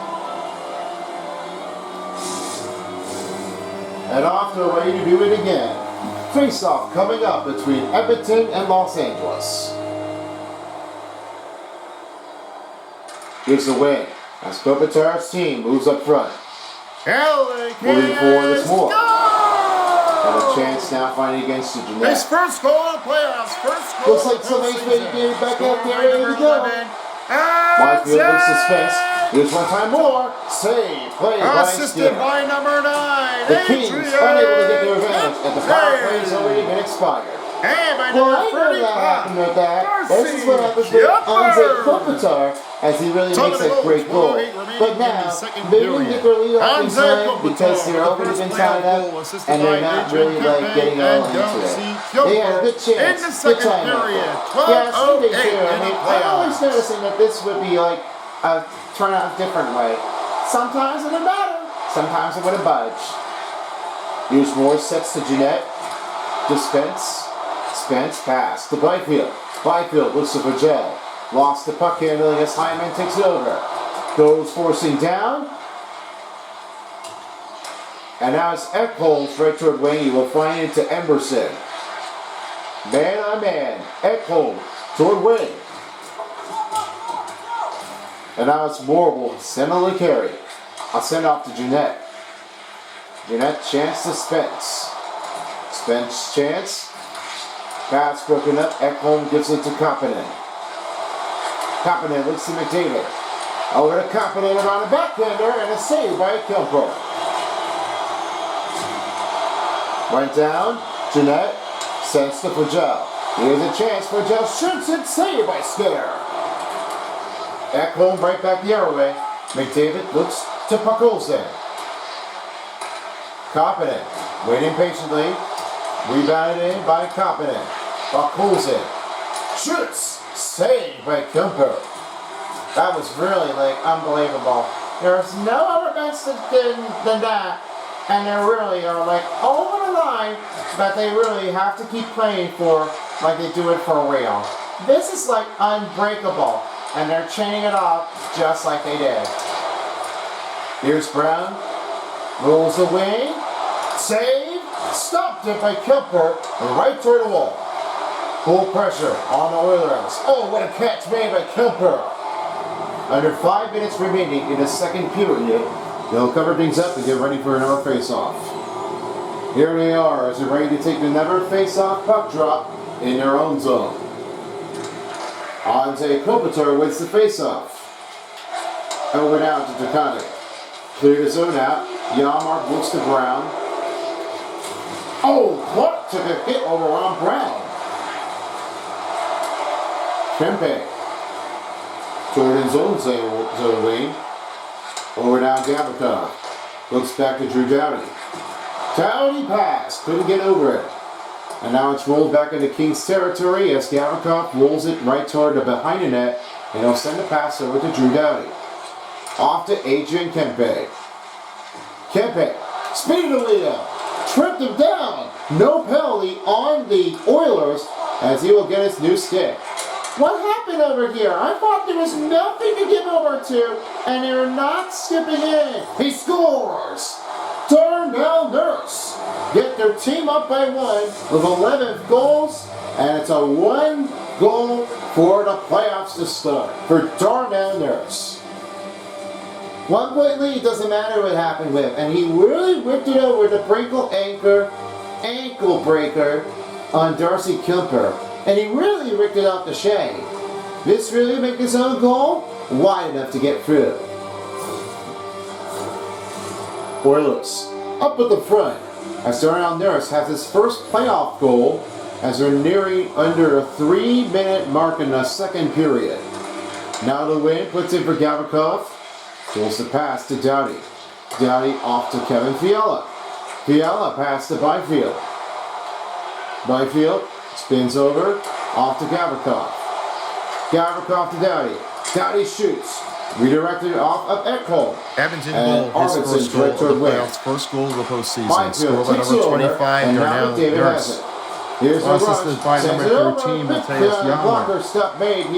and off they're ready to do it again. Face-off coming up between Edmonton and Los Angeles. Here's the win as Kopitar's team moves up front. Moving forward is more. And a chance now fighting against the Jeanette. His first goal in the playoffs. First goal. Looks like somebody's ready to get it back out there. Here we go. Byfield looks suspense. Here's one time more. Save. Play by assisted by number 9. The Kings unable to get their advantage, and the power play has already been expired. Well, I know that happened with that. This is what happens with Andrei Kopitar as he really makes that great goal. But now, they didn't get their lead off in time because they're already been tied up and they're not really like getting all into it. They had a good chance. Good time. Yeah, same thing too. I mean, I'm always noticing that this would be like turn out a different way. Sometimes it would matter. Sometimes it would have budged. Here's more sets to Jeanette. Dispense. Spence pass to Byfield. Byfield looks to Virgil. Lost the puck handling as Hyman takes it over. Goes forcing down. And now it's Ekholm right toward wing. He will find it to Emerson. Man on man. Ekholm toward wing. And now it's Morble. Similarly carry. I'll send off to Jeanette. Jeanette chance to Spence. Spence chance. Pass broken up. Ekholm gives it to Kapanen. Kapanen looks to McDavid. Over to Kapanen around a backhander and a save by Kilper. Went down. Jeanette sends to Virgil. Here's a chance. Virgil shoots it. Save by Skinner. Ekholm right back the other way. McDavid looks to Puckolson. Kapanen waiting patiently. Rebounded in by Kapanen. Puckolson shoots. Saved by Kemper. That was really like unbelievable. There's no other best than that. And they really are like over the line, but they really have to keep playing for like they do it for real. This is like unbreakable. And they're chaining it off just like they did. Here's Brown. Rolls away. Save. Stopped it by Kemper. Right toward the wall. Full pressure on the Oilers. Oh, what a catch made by Kemper. Under 5 minutes remaining in the second period. They'll cover things up and get ready for another face-off. Here they are as they're ready to take another face-off puck drop in their own zone. Andrei Kopitar wins the face-off. Over now to Takane. Clear the zone out. Yarmark looks to Brown. Oh, Clark took a hit over on Brown. Kempe. Toward his own zone wing. Over now Gavrikov. Looks back to Drew Doughty. Doughty pass. Couldn't get over it. And now it's rolled back into Kings territory as Gavrikov rolls it right toward the behind the net. And he'll send a pass over to Drew Doughty. Off to Adrian Kempe. Kempe. Speed of the lead up. Tripped him down. No penalty on the Oilers as he will get his new stick. What happened over here? I thought there was nothing to give over to, and they're not skipping in. He scores! Darnell Nurse get their team up by 1 with 11 goals, and it's a 1 goal for the playoffs to start for Darnell Nurse. 1 point lead, doesn't matter what happened with, and he really whipped it over the ankle breaker on Darcy Kemper. And he really ripped it off the Shea. This really make his own goal wide enough to get through. Oilers up at the front as Darnell Nurse has his first playoff goal as they're nearing under a 3-minute mark in the second period. Now the win puts in for Gavrikov. Pulls the pass to Doughty. Doughty off to Kevin Fiala. Fiala pass to Byfield. Byfield spins over, off to Gavrikov. Gavrikov to Doughty. Doughty shoots. Redirected off of Ekholm. Edmonton goal, his first goal of the playoffs, first goal of the postseason. Scored by number 25, Darnell Nurse. Here's the by number 13, Matthias Yarmark.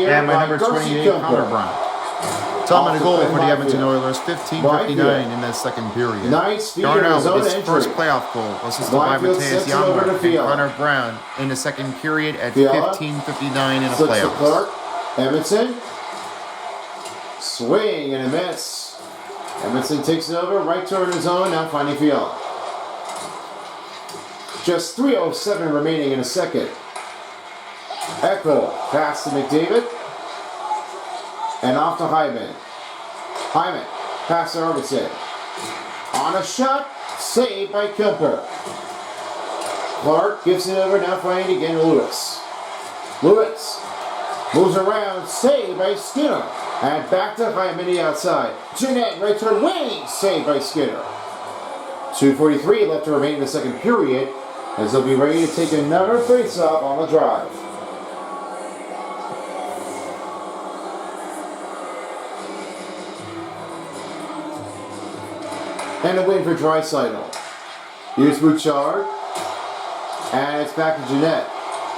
And by number 28, Connor Brown. Time and a goal for the Edmonton Oilers, 15:59 in that second period. Nice feed Darnell zone with his entry. first playoff goal, assisted by Matthias Janmark and Connor Brown in the second period at 15:59 in the playoffs. Clark. Edmonton. Swing and a miss. Edmonton takes it over, right toward his zone, now finding Fiala. Just 3:07 remaining in a second. Echo pass to McDavid. And off to Hyman. Hyman, pass to Robertson. On a shot, saved by Kemper. Clark gives it over, now finding again Lewis. Lewis moves around, saved by Skinner. And back to Hyman, the outside. Jeanette, right turn wing, saved by Skinner. 2:43 left to remain in the second period, as they'll be ready to take another face-off on the drive. And a win for Draisaitl. Here's Bouchard. And it's back to Jeanette.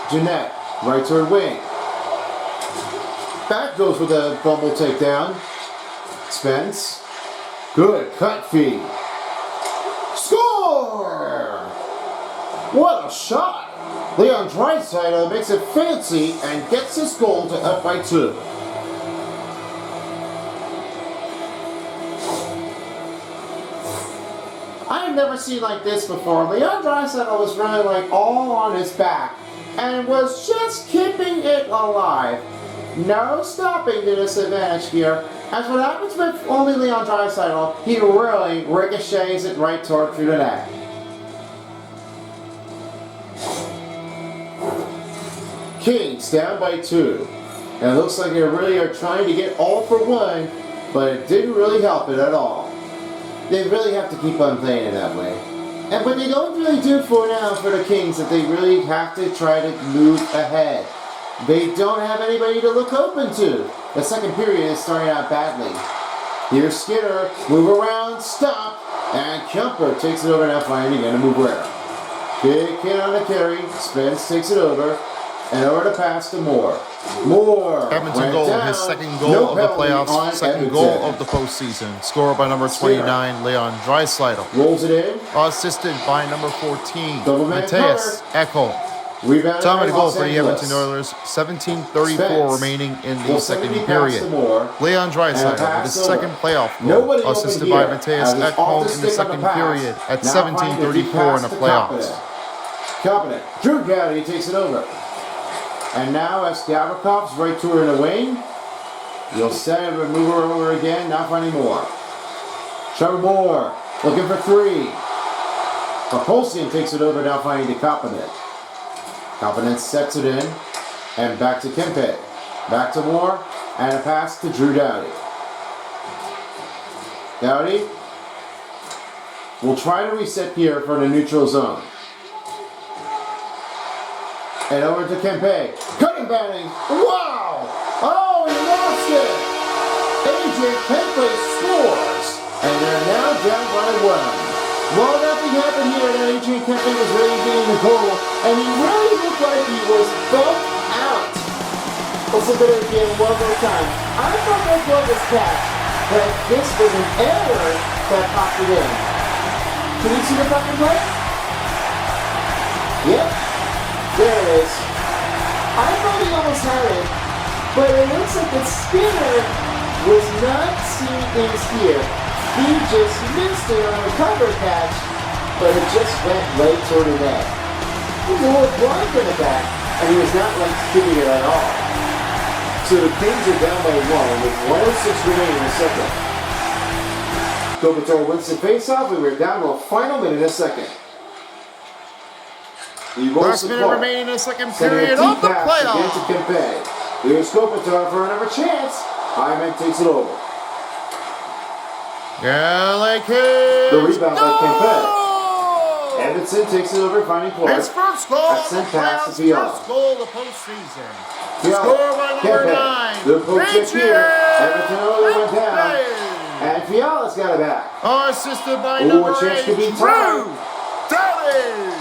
Jeanette, right toward wing. Back goes with a bumble takedown. Spence. Good cut feed. Score! What a shot! Leon Draisaitl makes it fancy and gets his goal to up by 2. I've never seen like this before. Leon Draisaitl was running like all on his back and was just keeping it alive. No stopping to this advantage here. As what happens with only Leon Draisaitl, he really ricochets it right through the net. Kings down by 2. And it looks like they really are trying to get all for one, but it didn't really help it at all. They really have to keep on playing it that way. And but they don't really do for now for the Kings that they really have to try to move ahead. They don't have anybody to look open to. The second period is starting out badly. Here's Skinner, move around, stop, and Kemper takes it over now, finding again to move around. Big hit on the carry, Spence takes it over, and over the pass to Moore. Moore Edmonton goal, his second goal of the playoffs, second goal of the postseason. Scored by number 29, Leon Draisaitl. Rolls it in. Assisted by number 14, Matthias Ekholm. Rebound. Time and a goal for the Edmonton Oilers, 17:34 remaining in the second period. Leon Draisaitl with his second playoff goal, assisted by Matthias Ekholm in the second period at 17:34 in the playoffs. Competent. Drew Gowdy takes it over. And now as Gavrikoff's right to her in the wing, you'll set it and move her over again, not finding Moore. Trevor Moore looking for 3. Propulsion takes it over, now finding the Competent. Competent sets it in, and back to Kempe. Back to Moore, and a pass to Drew Doughty. Doughty will try to reset here for the neutral zone. And over to Kempe. Cutting batting. Wow! Oh, he lost it! AJ Kempe scores! And they're now down by 1. Well, nothing happened here, and AJ Kempe was really getting the goal, and he really looked like he was bumped out. Let's look at it again one more time. I thought that goal was catch, but this was an error that popped it in. Can you see the fucking play? Yep. There it is. I thought he almost had it, but it looks like that Skinner was not seeing things here. He just missed it on a cover catch, but it just went right toward the net. He was a little blind in the back, and he was not like shooting it at all. So the Kings are down by 1 with 1:06 remaining in the second. Kopitar wins the faceoff, and we're down to a final minute in a second. Last minute remaining in the second period of the playoffs. Here's Kopitar for another chance. Hyman takes it over. LA Kings. The rebound by Kempe. Edmonton takes it over, finding Clark. His first goal of the playoffs, first goal of the postseason. Score by number 9. The poke check here. Edmonton earlier went down. And Fiala's got it back. Assisted by number 8, Drew Doughty.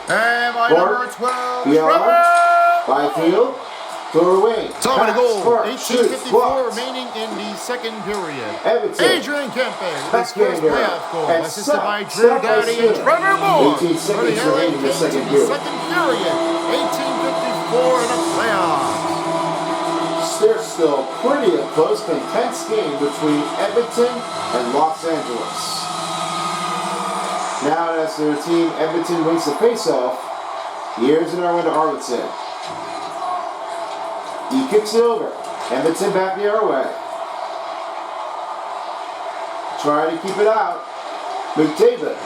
And by number 12, Fiala. Byfield. Throw away. Time to goal. Clark, 18:54 remaining in the second period. Everton. Adrian Kempe with his first playoff goal, And assisted by stop Drew by Doughty and Smith. Trevor Moore. 18 For the seconds LA remaining in the Kings second in the period. second period. 18:54 in the playoffs. There's still pretty a close, intense game between Edmonton and Los Angeles. Now as their team, Edmonton wins the face-off. Here's an Irwin to Arvidsson. He kicks it over. Edmonton back the other way. Try to keep it out. McDavid.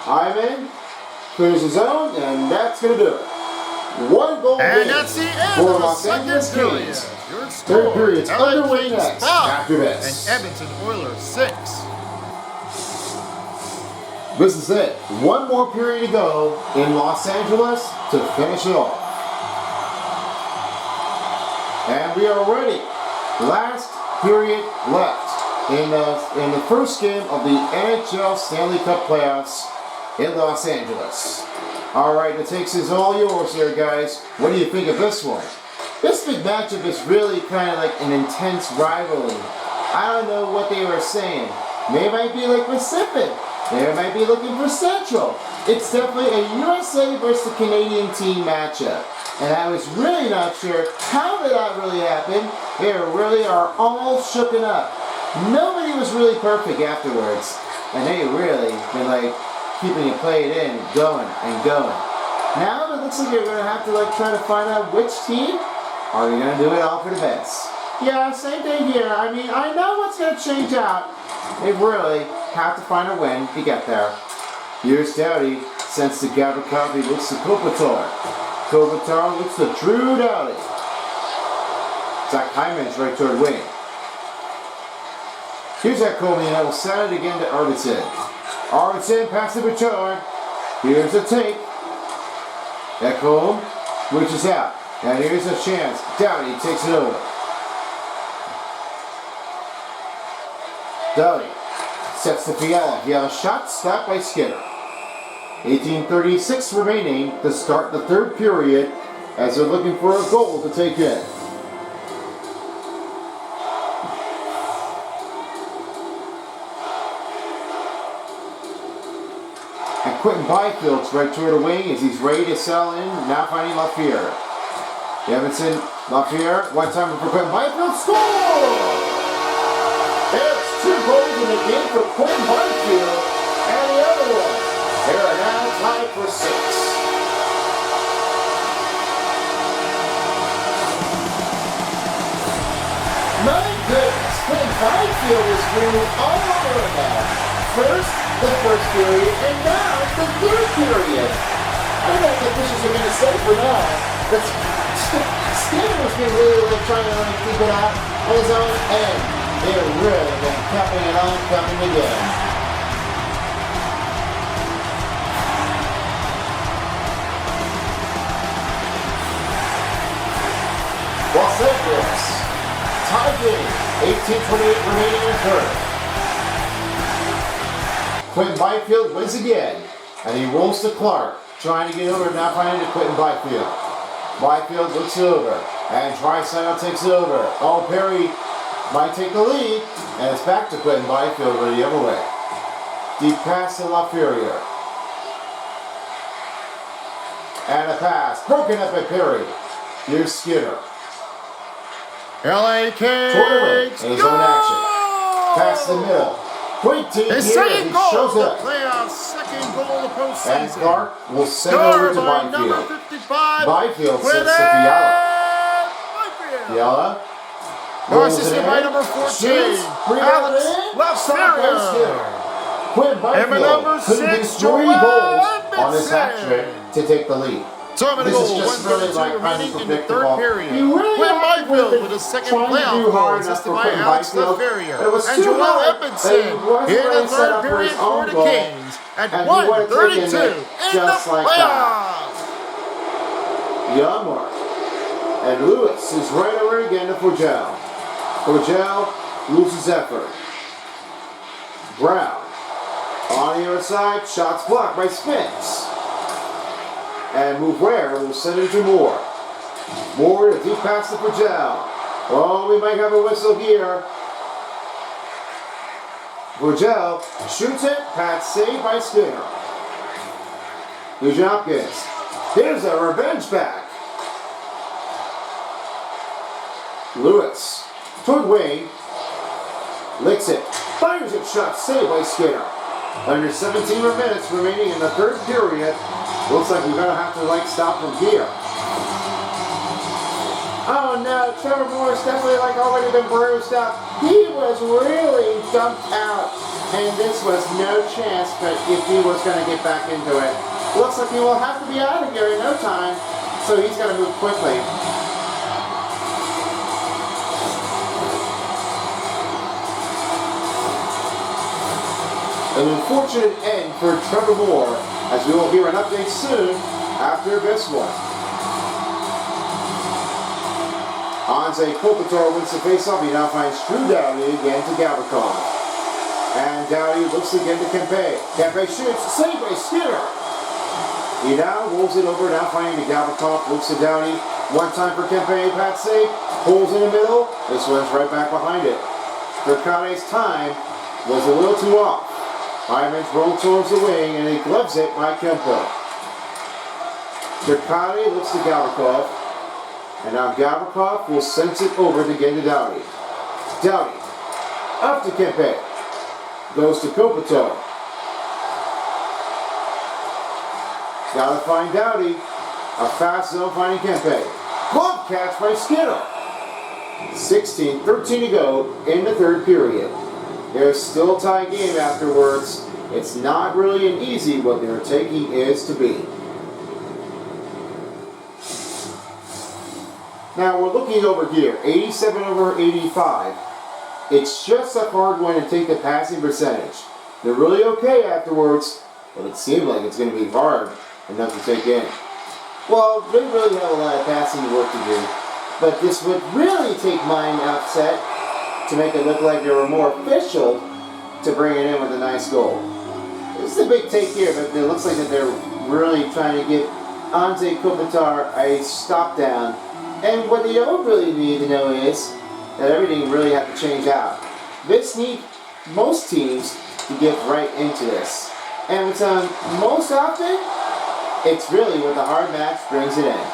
Hyman clears his own, and that's going to do it. One goal And game that's the end for of the Los second Angeles period. Kings. Your Third score, period's LA underway Kings next 5 after this. and Edmonton Oilers 6. This is it. One more period to go in Los Angeles to finish it off. And we are ready. Last period left in the first game of the NHL Stanley Cup playoffs in Los Angeles. All right, the takes is all yours here, guys. What do you think of this one? This big matchup is really kind of like an intense rivalry. I don't know what they were saying. They might be like Pacific. They might be looking for Central. It's definitely a USA versus the Canadian team matchup. And I was really not sure how did that really happen. They really are all shooken up. Nobody was really perfect afterwards. And they really been like keeping it played in, going and going. Now it looks like you're going to have to like try to find out which team are you going to do it all for the best. Yeah, same thing here. I mean, I know what's going to change out. They really have to find a win to get there. Here's Doughty, sends to Gavrikov, looks to Kopitar. Kopitar looks to Drew Doughty. Zach Hyman's right toward wing. Here's that Comey, and I will send it again to Arvidsson. Arvidsson passes to Bouchard. Here's a take. Ekholm reaches out. And here's a chance. Doughty takes it over. Doughty sets to Fiala. Fiala shot stopped by Skinner. 18:36 remaining to start the third period as they're looking for a goal to take in. And Quentin Byfield's right toward the wing as he's ready to sell in, now finding LaFleur. Evanson, LaFleur, one time for Quentin Byfield, score! It's 2 goals in the game for Quentin Byfield, and the other one. They are now tied for 6. My goodness, Quentin Byfield is winning all over now. First, the first period, and now the third period. I don't know what the officials are going to say for now. But Stanley's been really trying to keep it out on his own end. They're really been coming it on, coming again. Los Angeles, tie game, 18:28 remaining in the third. Quentin Byfield wins again, and he rolls to Clark, trying to get over, now finding to Quentin Byfield. Byfield looks it over, and Draisaitl takes it over. Oh, Perry might take the lead, and it's back to Quentin Byfield, but the other way. Deep pass to LaFleur. And a pass, broken up by Perry. Here's Skinner. LA Kings, in his own action. Pass the middle. Great team his here, second he goal shows of the up. playoffs, second goal of the postseason. And Clark will send Scored over to by number Byfield. 55, Byfield sends to Quentin Fiala. Byfield. Fiala. Now assisted by number 14, Alex LaFleur. Quentin And by Byfield number couldn't do 6, 3 Joel goals on his hat Edmondson. trick to take the lead. Time to This goal, is just really 1:32 like remaining in the unpredictable. third period. You really Quentin haven't Byfield been with his second trying to playoff do goal, hard enough assisted for by Quentin Alex Byfield. LaFleur. It was And too Joel hard that Edmondson he wasn't in really the set third up for period his for own the goal. Kings at And he would have taken 1:32 it in just the like that. playoffs. Yamar. And Lewis is right over again to Forgel. Forgel loses effort. Brown. On the other side, shots blocked by Spence. And Mouvere will send it to Moore. Moore, a deep pass to Purgell. Oh, we might have a whistle here. Purgell shoots it. Pat saved by Skinner. Nugent Hopkins. Here's a revenge back. Lewis. Toward Wayne. Licks it. Fires it. Shot saved by Skinner. Under 17 minutes remaining in the third period. Looks like we're going to have to stop from here. Oh no, Trevor Moore's definitely already been bruised up. He was really dumped out. And this was no chance but if he was going to get back into it. Looks like he will have to be out of here in no time. So he's going to move quickly. An unfortunate end for Trevor Moore, as we will hear an update soon after this one. Anze Kopitar wins the faceoff. He now finds Drew Doughty again to Gavrikov. And Doughty looks again to Kempe. Kempe shoots, saved by Skinner. He now rolls it over, now finding to Gavrikov, looks to Doughty. One time for Kempe, Pat save, pulls in the middle. This one's right back behind it. Turcotte's time was a little too off. Hyman's rolled towards the wing, and he gloves it by Kempe. Turcotte looks to Gavrikov. And now Gavrikov will sense it over again to Doughty. Doughty, up to Kempe. Goes to Kopitar. Gotta find Doughty. A fast zone finding Kempe. Glove catch by Skinner. 13 to go in the third period. There's still a tie game afterwards. It's not really an easy what their taking is to be. Now we're looking over here, 87 over 85. It's just a hard one to take the passing percentage. They're really okay afterwards, but it seems like it's going to be hard enough to take in. Well, they really have a lot of passing work to do, but this would really take mine upset to make it look like they were more official to bring it in with a nice goal. This is a big take here, but it looks like that they're really trying to give Anze Kopitar a stop down. And what they don't really need to know is that everything really has to change out. This needs most teams to get right into this. And with most often, it's really when the hard match brings it in.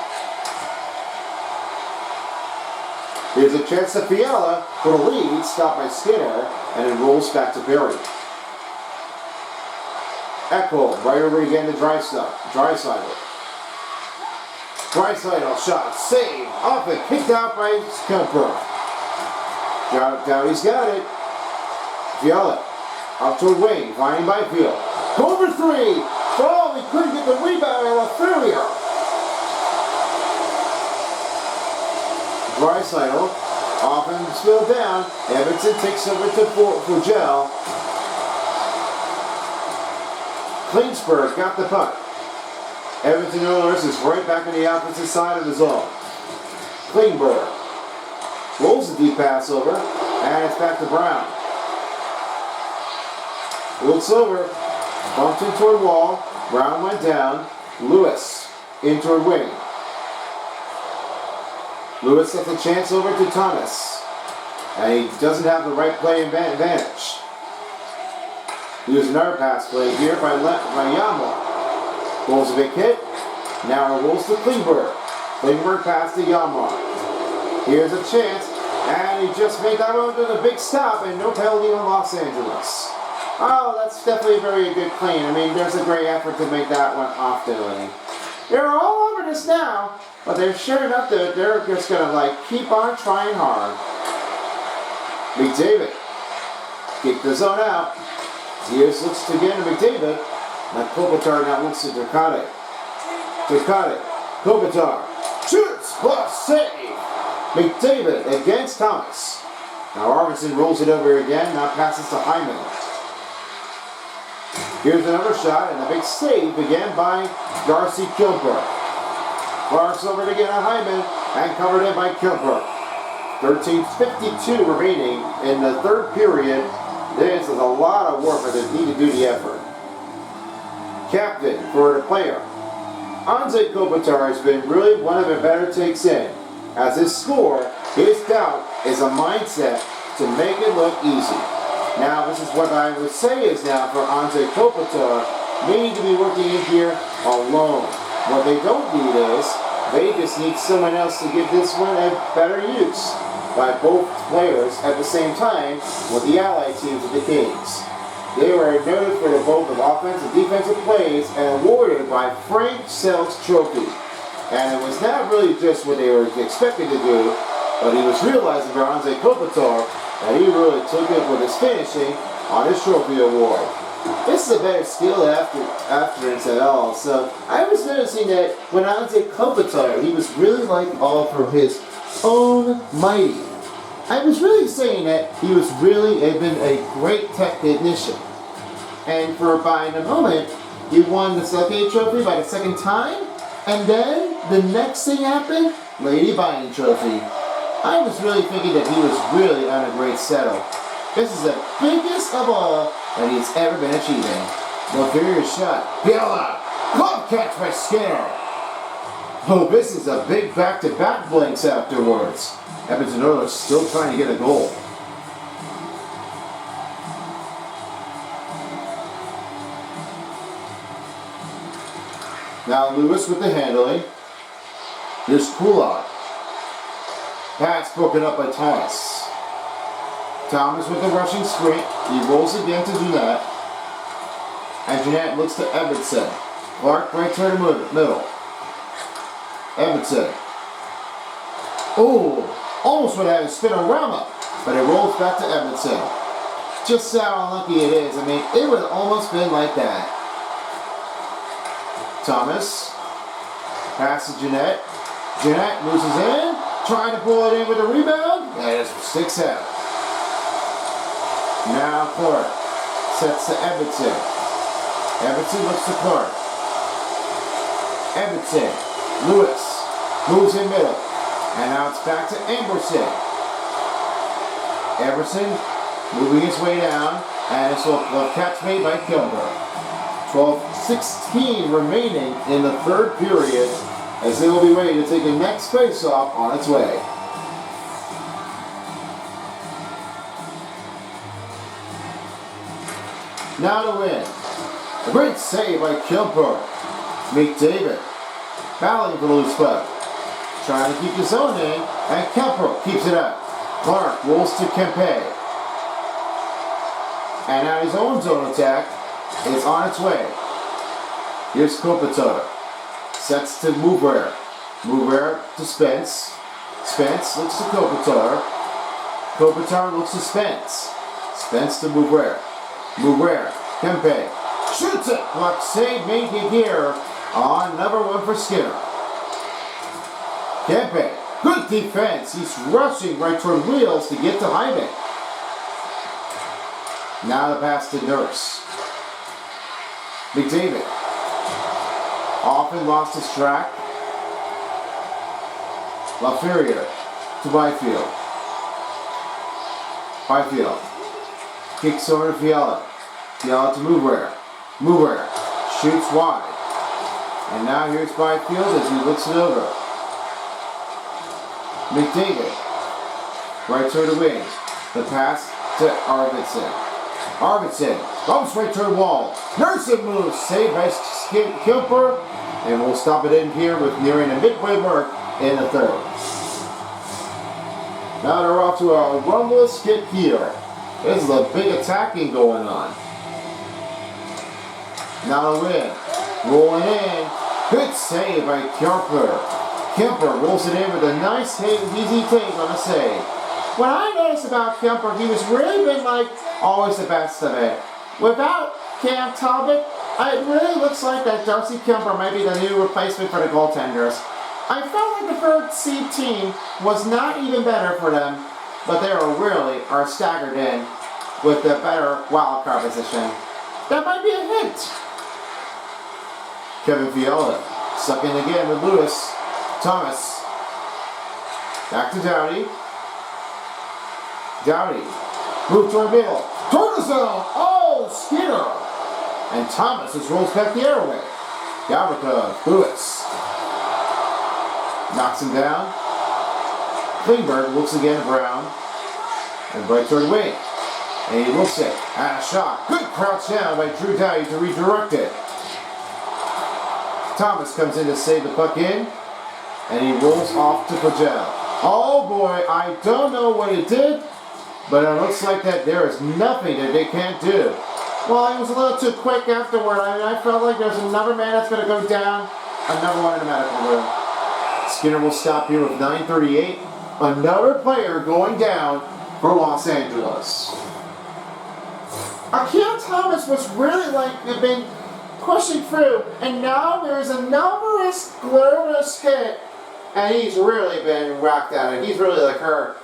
Here's a chance to Fiala for the lead, stopped by Skinner, and it rolls back to Perry. Ekholm, right over again to Draisaitl. Draisaitl shot, save, off and kicked out by Kemper. Doughty's got it. Fiala, up toward Wayne, finding Byfield. Over three! Oh, he couldn't get the rebound on a failure. Draisaitl, off and spilled down. Edmondson takes over to Purgell. Klingsberg got the puck. Edmonton Oilers is right back on the opposite side of the zone. Klingberg rolls the deep pass over, and it's back to Brown. Looks over, bumped in toward wall. Brown went down. Lewis in toward wing. Lewis gets a chance over to Thomas, and he doesn't have the right play advantage. Here's another pass play here by Yamor. Rolls a big hit. Now it rolls to Klingberg. Klingberg pass to Yamor. Here's a chance, and he just made that one to the big stop, and no penalty on Los Angeles. Oh, that's definitely a very good clean. I mean, there's a great effort to make that one off the lane. They're all over this now, but they're sure enough that they're just gonna keep on trying hard. McDavid kick the zone out. Diaz looks again to McDavid. Now Kopitar now looks to Turcotte. Kopitar shoots, plus save. McDavid against Thomas. Now Arvidsson rolls it over again. Now passes to Hyman. Here's another shot and a big save again by Darcy Kuemper. Clark's over to get a Hyman and covered in by Kuemper. 13:52 remaining in the third period. This is a lot of work, but they need to do the effort. Captain for the player. Anze Kopitar has been really one of the better takes in. As his score, his doubt is a mindset to make it look easy. Now, this is what I would say is now for Anze Kopitar, they need to be working in here alone. What they don't need is, they just need someone else to give this one a better use by both players at the same time with the allied teams of the Kings. They were noted for both the offensive and defensive plays and awarded by Frank Selk's trophy. And it was not really just what they were expected to do, but he was realizing for Anze Kopitar that he really took it with his finishing on his trophy award. This is a better skill afterwards at all. So I was noticing that when Anze Kopitar, he was really like all for his own mighty. I was really saying that he was really had been a great technician. And for by the moment, he won the Selke Trophy by the second time. And then the next thing happened, Lady Binding Trophy. I was really thinking that he was really on a great settle. This is the biggest of all that he's ever been achieving. Malfurious shot. Biella! Glove catch by Skinner! Oh, this is a big back-to-back blinks afterwards. Edmonton Oilers still trying to get a goal. Now Lewis with the handling. Here's Kulak. Pass broken up by Thomas. Thomas with the rushing sprint. He rolls again to Jeanette. And Jeanette looks to Edmondson. Clark right to the middle. Edmondson. Oh, almost would have a spin-a-rama, but it rolls back to Edmondson. Just how unlucky it is. I mean, it would have almost been like that. Thomas. Pass to Jeanette. Jeanette loses in. Trying to pull it in with a rebound. And it sticks out. Now Clark sets to Edmondson. Edmondson looks to Clark. Edmondson. Lewis moves in middle. And now it's back to Amberson. Amberson moving his way down. And this will catch made by Kilmer. 12:16 remaining in the third period as they will be ready to take the next face-off on its way. Now to win. A great save by Kilmer. McDavid battling for the loose puck. Trying to keep his own in, and Kemper keeps it up. Clark rolls to Kempe. And now his own zone attack is on its way. Here's Kopitar. Sets to Moubert. Moubert to Spence. Spence looks to Kopitar. Kopitar looks to Spence. Spence to Moubert. Moubert. Kempe. Shoots it! Block save made here on number one for Skinner. Kempe. Good defense. He's rushing right toward Wheels to get to Hyman. Now the pass to Nurse. McDavid. Often lost his track. LaFerriere to Byfield. Byfield. Kicks over to Fiala. Fiala to Moubert. Moubert shoots wide. And now here's Byfield as he looks it over. McDavid. Right toward the wing. The pass to Arvidsson. Arvidsson bumps right toward the wall. Nursing moves. Saved by Kilper. And we'll stop it in here with nearing the midway mark in the third. Now they're off to a rumbleless skip here. This is a big attacking going on. Now the win. Rolling in. Good save by Kemper. Kemper rolls it in with a nice easy take on a save. What I noticed about Kemper, he was really been like always the best of it. Without Cam Talbot, it really looks like that Darcy Kemper might be the new replacement for the goaltenders. I felt like the third seed team was not even better for them, but they are staggered in with the better wild card position. That might be a hint. Kevin Fiala sucking again with Lewis. Thomas. Back to Doughty. Doughty. Move toward middle. Toward the zone. Oh, Skinner. And Thomas just rolls back the airway. Gavrikov, Lewis. Knocks him down. Klingberg looks again at Brown. And right toward wing. And he looks it. And a shot. Good crouch down by Drew Doughty to redirect it. Thomas comes in to save the puck in. And he rolls off to Pagel. Oh boy, I don't know what he did, but it looks like that there is nothing that they can't do. Well, he was a little too quick afterward. I felt like there's another man that's going to go down. Another one in the medical room. Skinner will stop here with 9:38. Another player going down for Los Angeles. Akil Thomas was really been pushing through, and now there's another glorious hit, and he's really been whacked at it. He's really hurt.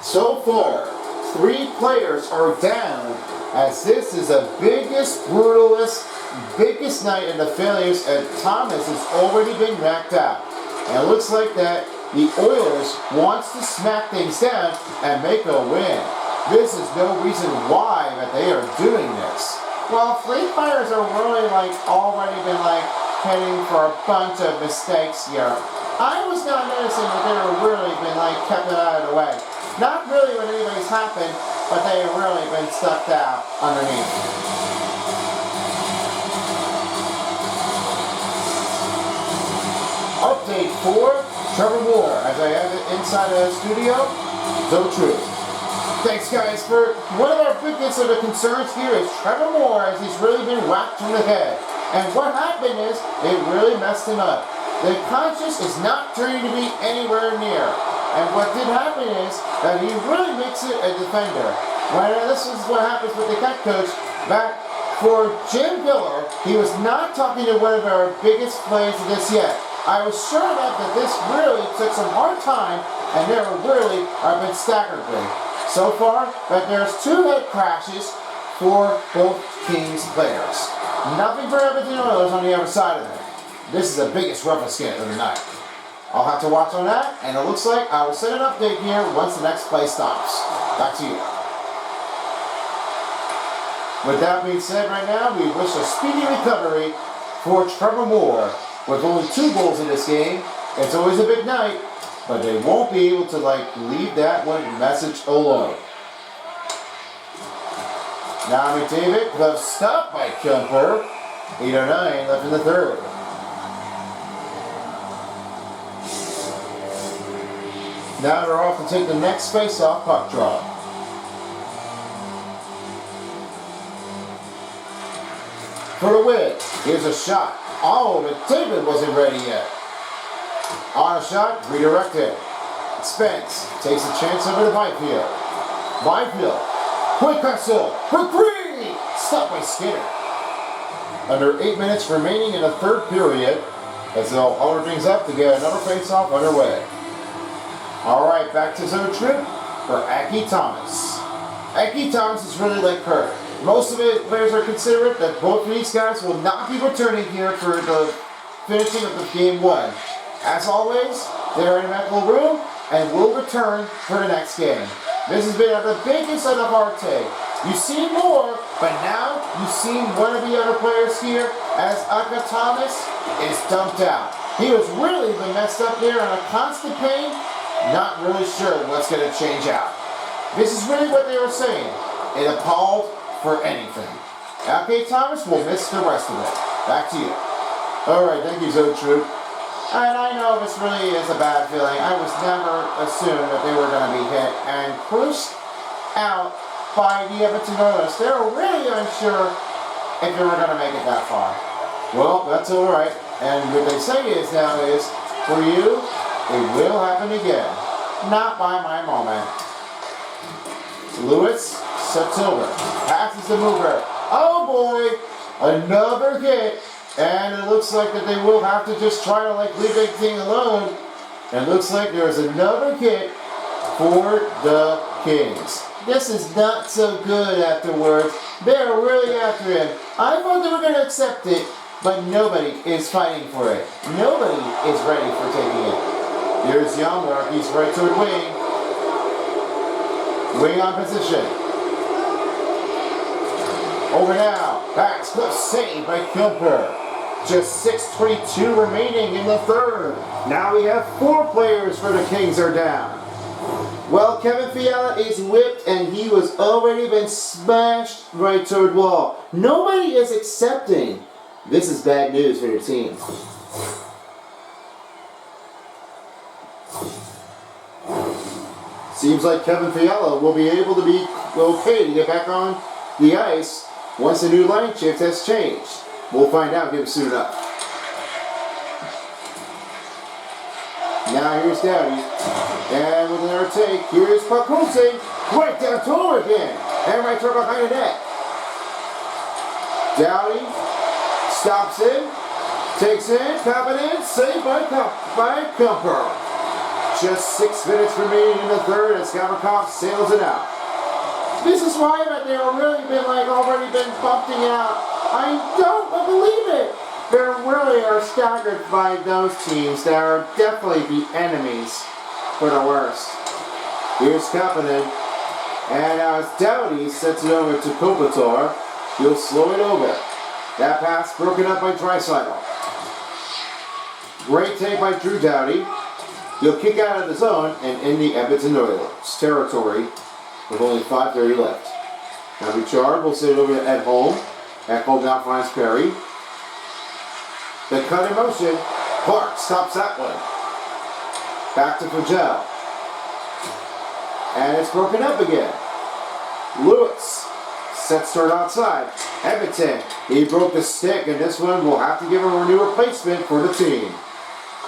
So far, 3 players are down, as this is the biggest, biggest night in the failures, and Thomas has already been knocked out. And it looks like that the Oilers wants to smack things down and make a win. This is no reason why that they are doing this. Well, 3 players are really already been heading for a bunch of mistakes here. I was not noticing that they were really been kept it out of the way. Not really when anybody's happened, but they have really been stuck out underneath. Update for Trevor Moore, as I have it inside the studio. So true. Thanks, guys. For one of our biggest of the concerns here is Trevor Moore, as he's really been whacked from the head. And what happened is it really messed him up. The conscious is not turning to be anywhere near. And what did happen is that he really makes it a defender. This is what happens with the head coach. Back for Jim Miller, he was not talking to one of our biggest plays of this yet. I was sure enough that this really took some hard time, and there really have been staggeringly. So far, but there's 2 head crashes for both teams' players. Nothing for Edmonton Oilers on the other side of it. This is the biggest roughest hit of the night. I'll have to watch on that, and it looks like I will send an update here once the next play stops. Back to you. With that being said right now, we wish a speedy recovery for Trevor Moore. With only 2 goals in this game, it's always a big night, but they won't be able to leave that one message alone. Now McDavid, glove stopped by Kemper. 8:09 left in the third. Now they're off to take the next face-off puck drop. For the win, here's a shot. Oh, McDavid wasn't ready yet. On a shot, redirected. Spence takes a chance over to Byfield. Byfield, quick hustle, quick free! Stopped by Skinner. Under 8 minutes remaining in the third period, as they'll holler things up to get another face-off underway. All right, back to zone trip for Aki Thomas. Aki Thomas is really hurt. Most of it, players are considerate that both of these guys will not be returning here for the finishing of the game 1. As always, they're in a medical room and will return for the next game. This has been the biggest of the hard take. You've seen more, but now you've seen one of the other players here as Aki Thomas is dumped out. He was really been messed up there in a constant pain. Not really sure what's going to change out. This is really what they were saying. It appalled for anything. Aki Thomas will miss the rest of it. Back to you. All right, thank you, Zotroop. And I know this really is a bad feeling. I was never assumed that they were going to be hit and pushed out by the Edmonton Oilers. They were really unsure if they were going to make it that far. Well, that's all right. And what they say is now is, for you, it will happen again. Not by my moment. Lewis sets over. Passes the mover. Oh boy! Another hit. And it looks like that they will have to just try to leave everything alone. And it looks like there is another hit for the Kings. This is not so good afterwards. They're really after him. I thought they were going to accept it, but nobody is fighting for it. Nobody is ready for taking it. Here's Youngmark. He's right toward wing. Wing on position. Over now. That's the save by Kemper. Just 6:22 remaining in the third. Now we have 4 players for the Kings are down. Well, Kevin Fiala is whipped and he was already been smashed right toward wall. Nobody is accepting. This is bad news for your team. Seems like Kevin Fiala will be able to be okay to get back on the ice once the new line shift has changed. We'll find out here soon enough. Now here's Dowdy. And with another take, here's Pakose. Right down to her again. And right toward behind the net. Dowdy stops in. Takes in. Confidence. Saved by Kemper. Just 6 minutes remaining in the third as Gavrikov sails it out. This is why that they've really been already been bumping out. I don't believe it. They really are staggered by those teams that are definitely the enemies for the worst. Here's Kapanen. And as Dowdy sets it over to Kopitar, he'll slow it over. That pass broken up by Draisaitl. Great take by Drew Doughty. He'll kick out of the zone and in the Edmonton Oilers territory with only 5:30 left. Now Richard will send it over to Ed Holm. Ed Holm now finds Perry. The cut in motion. Clark stops that one. Back to Fugel. And it's broken up again. Lewis sets start outside. Edmonton, he broke the stick, and this one will have to give him a new replacement for the team.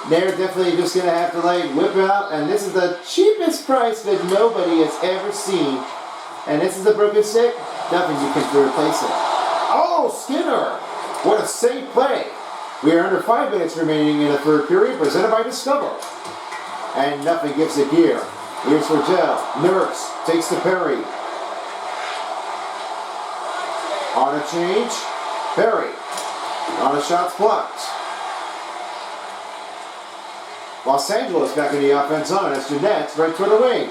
They're definitely just going to have to whip out, and this is the cheapest price that nobody has ever seen. And this is the broken stick. Nothing you can replace it. Oh, Skinner! What a safe play. We are under 5 minutes remaining in the third period, presented by Discover. And nothing gives it here. Here's Virgil. Nurse takes to Perry. On a change, Perry. On a shot's blocked. Los Angeles back in the offense zone as Jeanette's right toward the wing.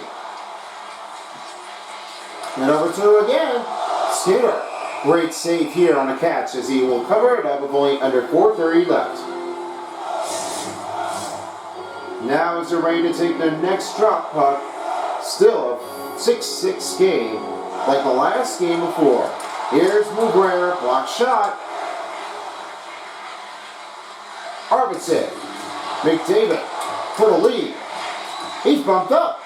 And over to again, Skinner. Great save here on a catch as he will cover it up with only under 4:30 left. Now as they're ready to take their next drop puck, still a 6-6 game like the last game before. Here's Muguera, block shot. Arvidsson, McDavid for the lead. He's bumped up.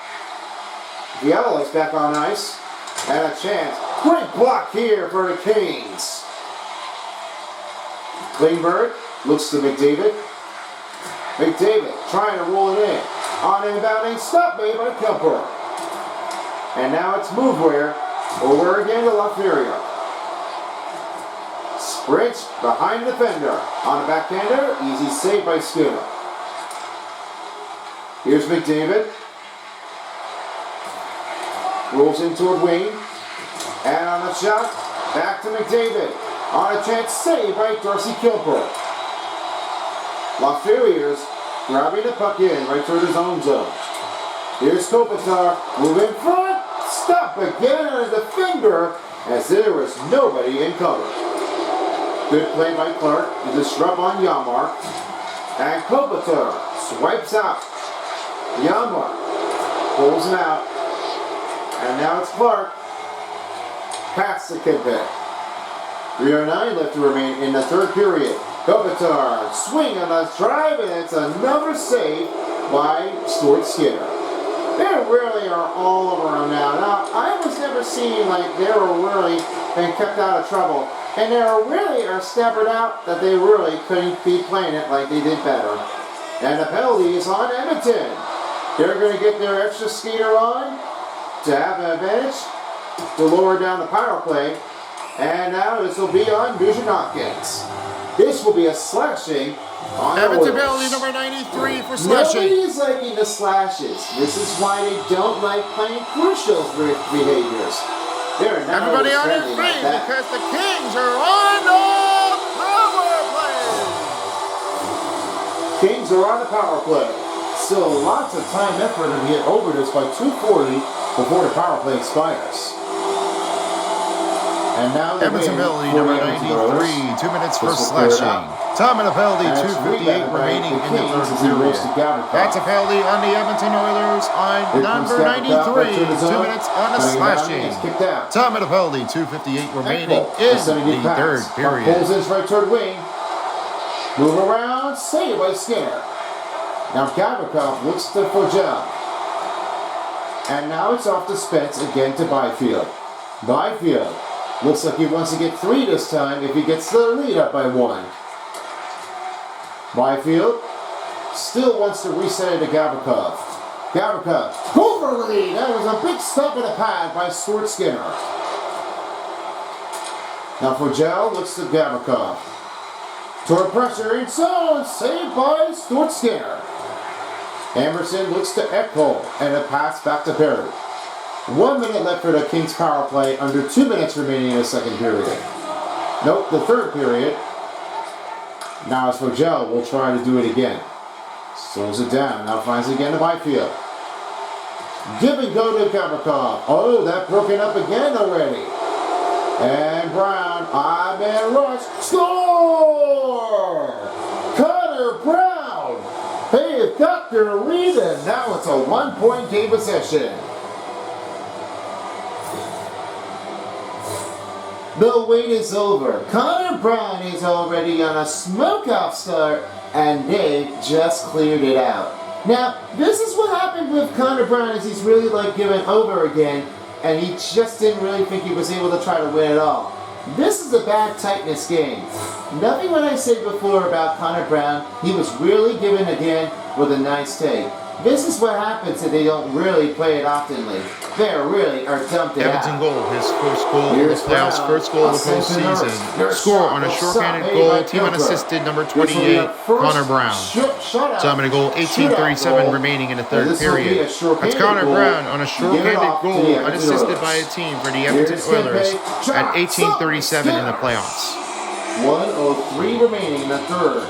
Fiala's back on ice. And a chance. Great block here for the Kings. Klingberg looks to McDavid. McDavid trying to roll it in. On inbounding, stop made by Kemper. And now it's Muguera over again to LaFerriere. Sprint behind the defender. On the backhander, easy save by Skinner. Here's McDavid. Rolls in toward Wayne. And on the shot, back to McDavid. On a chance, saved by Darcy Kilper. LaFerriere's grabbing the puck in right toward his own zone. Here's Kopitar. Move in front. Stop again on the defender as there was nobody in cover. Good play by Clark to disrupt on Yamar. And Kopitar swipes out. Yamar pulls him out. And now it's Clark. Past the Kidpick. 3:09 left to remain in the third period. Kopitar swing on the drive, and it's another save by Stuart Skinner. They really are all over him now. Now, I was never seeing they were really been kept out of trouble. And they really are stubborn out that they really couldn't be playing it like they did better. And the penalty is on Edmonton. They're going to get their extra skater on to have an advantage to lower down the power play. And now this will be on Nugent Hopkins. This will be a slashing on Edmonton penalty number 93 for slashing. Nobody is liking the slashes. This is why they don't like playing crucial behaviors. They're not Everybody on their feet because the Kings are on the power play. Kings are on the power play. Still lots of time left for them to get over this by 2:40 before the power play expires. And now the Edmonton win, penalty number 93, 2 minutes for slashing. Time of the penalty, 2:58 remaining in the third period. That's a penalty on the Edmonton Oilers on number 93, 2 minutes on a slashing. Time of the penalty, 2:58 remaining in the third period. Pulls his right toward wing. Move around, saved by Skinner. Now Gavrikov looks to Fogel. And now it's off to Spence again to Byfield. Byfield looks like he wants to get 3 this time if he gets the lead up by 1. Byfield still wants to reset it to Gavrikov. Gavrikov, go for the lead. That was a big stop in the pad by Stuart Skinner. Now Fogel looks to Gavrikov. Toward pressure in zone, saved by Stuart Skinner. Emerson looks to Ekholm and a pass back to Perry. 1 minute left for the Kings power play, under 2 minutes remaining in the second period. Nope, the third period. Now as Fogel will try to do it again. Slows it down, now finds it again to Byfield. Give and go to Gavrikov. Oh, that broken up again already. And Brown, man rush, score! Connor Brown! Hey, if Dr. Reed, and now it's a 1-point game possession. The wait is over. Connor Brown is already on a smoke-off start, and they just cleared it out. Now, this is what happened with Connor Brown, is he's really given over again, and he just didn't really think he was able to try to win it all. This is a bad tightness game. Nothing what I said before about Connor Brown. He was really given again with a nice take. This is what happens if they don't really play it oftenly. They really are dumped it Edmonton out. goal, his first goal of the playoffs, first goal of the postseason. Score on a shorthanded goal, team unassisted, number 28, Connor Brown. Time of the goal, 18:37 remaining in the third period. That's Connor Brown on a shorthanded goal, unassisted by a team for the Edmonton Oilers at 18:37 in the playoffs. 1:03 remaining in the third.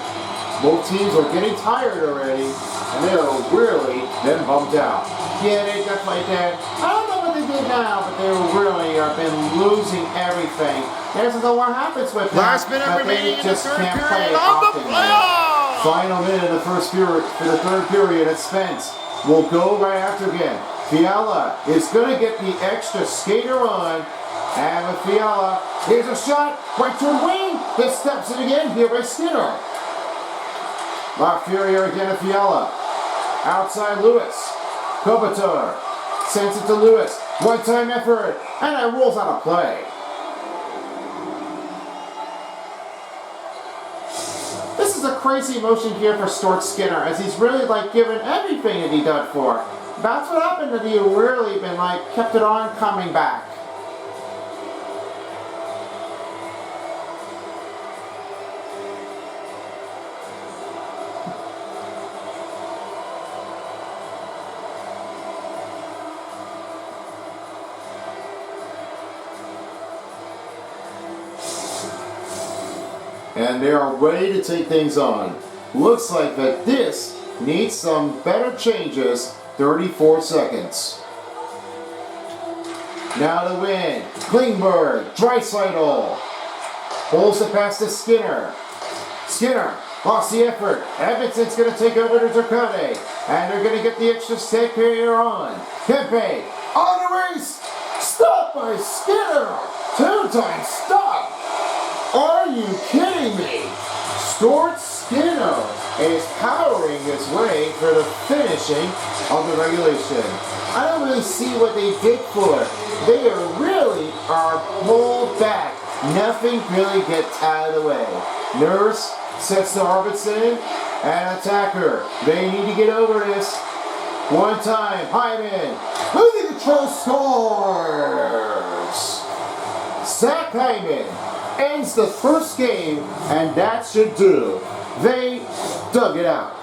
Both teams are getting tired already, and they're really been bumped out. Yeah, they definitely did. I don't know what they did now, but they really have been losing everything. This is what happens with them. Last minute remaining in the third period of the playoffs. Final minute of the first period for the third period at Spence. We'll go right after again. Fiala is going to get the extra skater on. And with Fiala, here's a shot right to the wing. He steps it again here by Skinner. Furier again to Fiala. Outside Lewis. Kopitar sends it to Lewis. One-time effort. And it rolls out of play. This is a crazy motion here for Stuart Skinner, as he's really given everything that he done for. That's what happened, that he really been kept it on coming back. And they are ready to take things on. Looks like that this needs some better changes. 34 seconds. Now to win. Klingberg, Draisaitl. Pulls the pass to Skinner. Skinner lost the effort. Edmonton's going to take over to Turcotte. And they're going to get the extra step here on. Kempe on the race. Stop by Skinner. 2-time stop. Are you kidding me? Stuart Skinner is powering his way for the finishing of the regulation. I don't really see what they did for it. They are pulled back. Nothing really gets out of the way. Nurse sets to Arvidsson and attacker. They need to get over this. One time, Hyman, losing control, scores. Zach Hyman ends the first game, and that should do. They dug it out.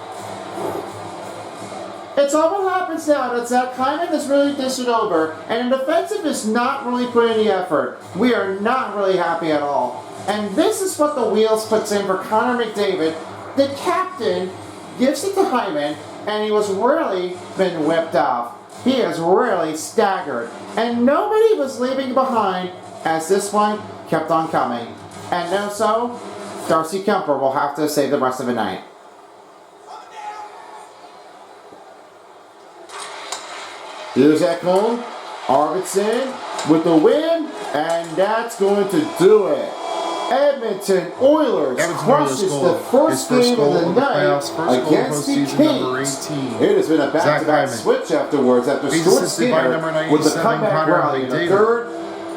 It's all what happens now that Zach Hyman has really dished it over, and the defensive is not really putting the effort. We are not really happy at all. And this is what the wheels puts in for Connor McDavid. The captain gives it to Hyman, and he was really been whipped off. He is really staggered, and nobody was leaving behind as this one kept on coming. And no so, Darcy Kemper will have to save the rest of the night. Here's Ekholm, Arvidsson with the win, and that's going to do it. Edmonton Oilers crushes the first game of the night against the Kings. It has been a back-to-back switch afterwards after Stuart Skinner with the comeback rally in the third.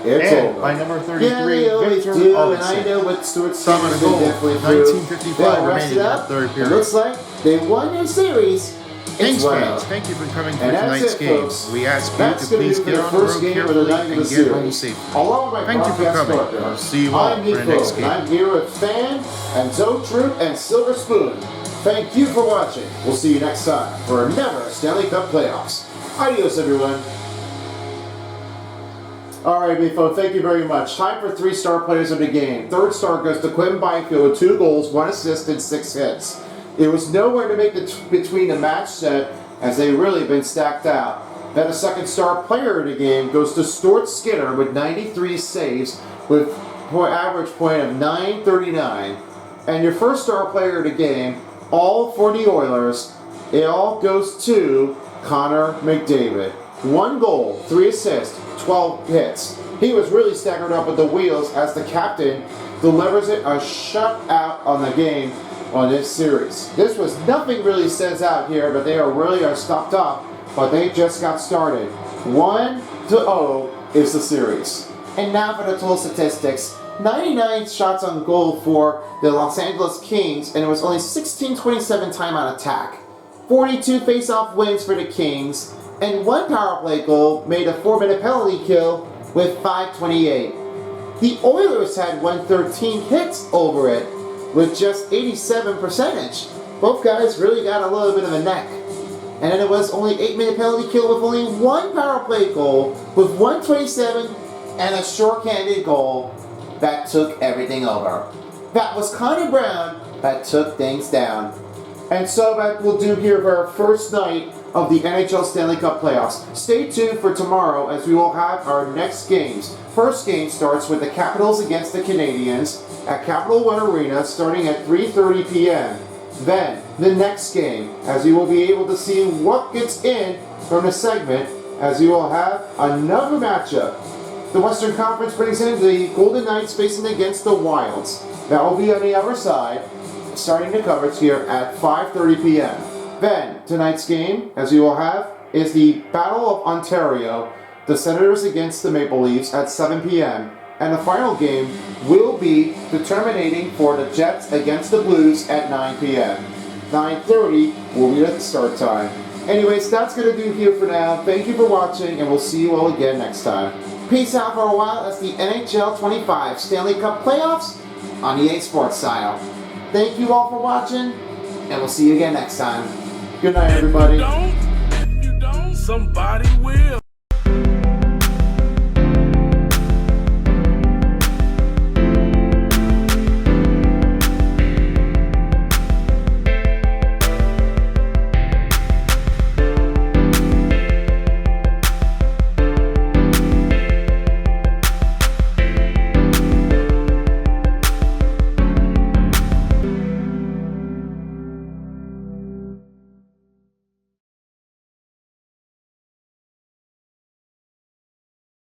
It's over. By number 33, yeah, they always Victor do, Arvidsson. and I know what Stuart Skinner's been definitely 1955 remaining in the third It period. looks like they won their series. Thanks, fans. Thank you for coming to tonight's game. We ask you to please get on the road carefully and get home safely. Thank you for coming. We'll see you all for the next game. I'm here with Fan and Zoe Troop and Silver Spoon. Thank you for watching. We'll see you next time for another Stanley Cup playoffs. Adios, everyone. All right, Beefo, thank you very much. Time for 3-star players of the game. Third star goes to Quinn Byfield with 2 goals, 1 assist, and 6 hits. It was nowhere to make it between the match set as they really been stacked out. Then the second star player of the game goes to Stuart Skinner with 93 saves with average point of .939. And your first star player of the game, all for the Oilers, it all goes to Connor McDavid. 1 goal, 3 assists, 12 hits. He was really staggered up with the wheels as the captain delivers it a shutout on the game on this series. This was nothing really stands out here, but they are stocked up, but they just got started. 1-0 is the series. And now for the total statistics. 99 shots on goal for the Los Angeles Kings, and it was only 16:27 time on attack. 42 face-off wins for the Kings, and 1 power play goal made a 4-minute penalty kill with 5:28. The Oilers had 113 hits over it, with just 87%. Both guys really got a little bit of a neck. And then it was only 8-minute penalty kill with only 1 power play goal with 127 and a short-handed goal that took everything over. That was Connor Brown that took things down. And so that will do here for our first night of the NHL Stanley Cup playoffs. Stay tuned for tomorrow as we will have our next games. First game starts with the Capitals against the Canadiens at Capital One Arena starting at 3:30 p.m. Then, the next game, as you will be able to see what gets in from the segment, as you will have another matchup. The Western Conference brings in the Golden Knights facing against the Wilds. That will be on the other side, starting the coverage here at 5:30 p.m. Then, tonight's game, as you will have, is the Battle of Ontario, the Senators against the Maple Leafs at 7 p.m. And the final game will be determining for the Jets against the Blues at 9 p.m. 9:30 will be the start time. Anyways, that's going to do here for now. Thank you for watching, and we'll see you all again next time. Peace out for a while as the NHL 25 Stanley Cup playoffs on EA Sports style. Thank you all for watching, and we'll see you again next time. Good night, everybody. If you don't, somebody will.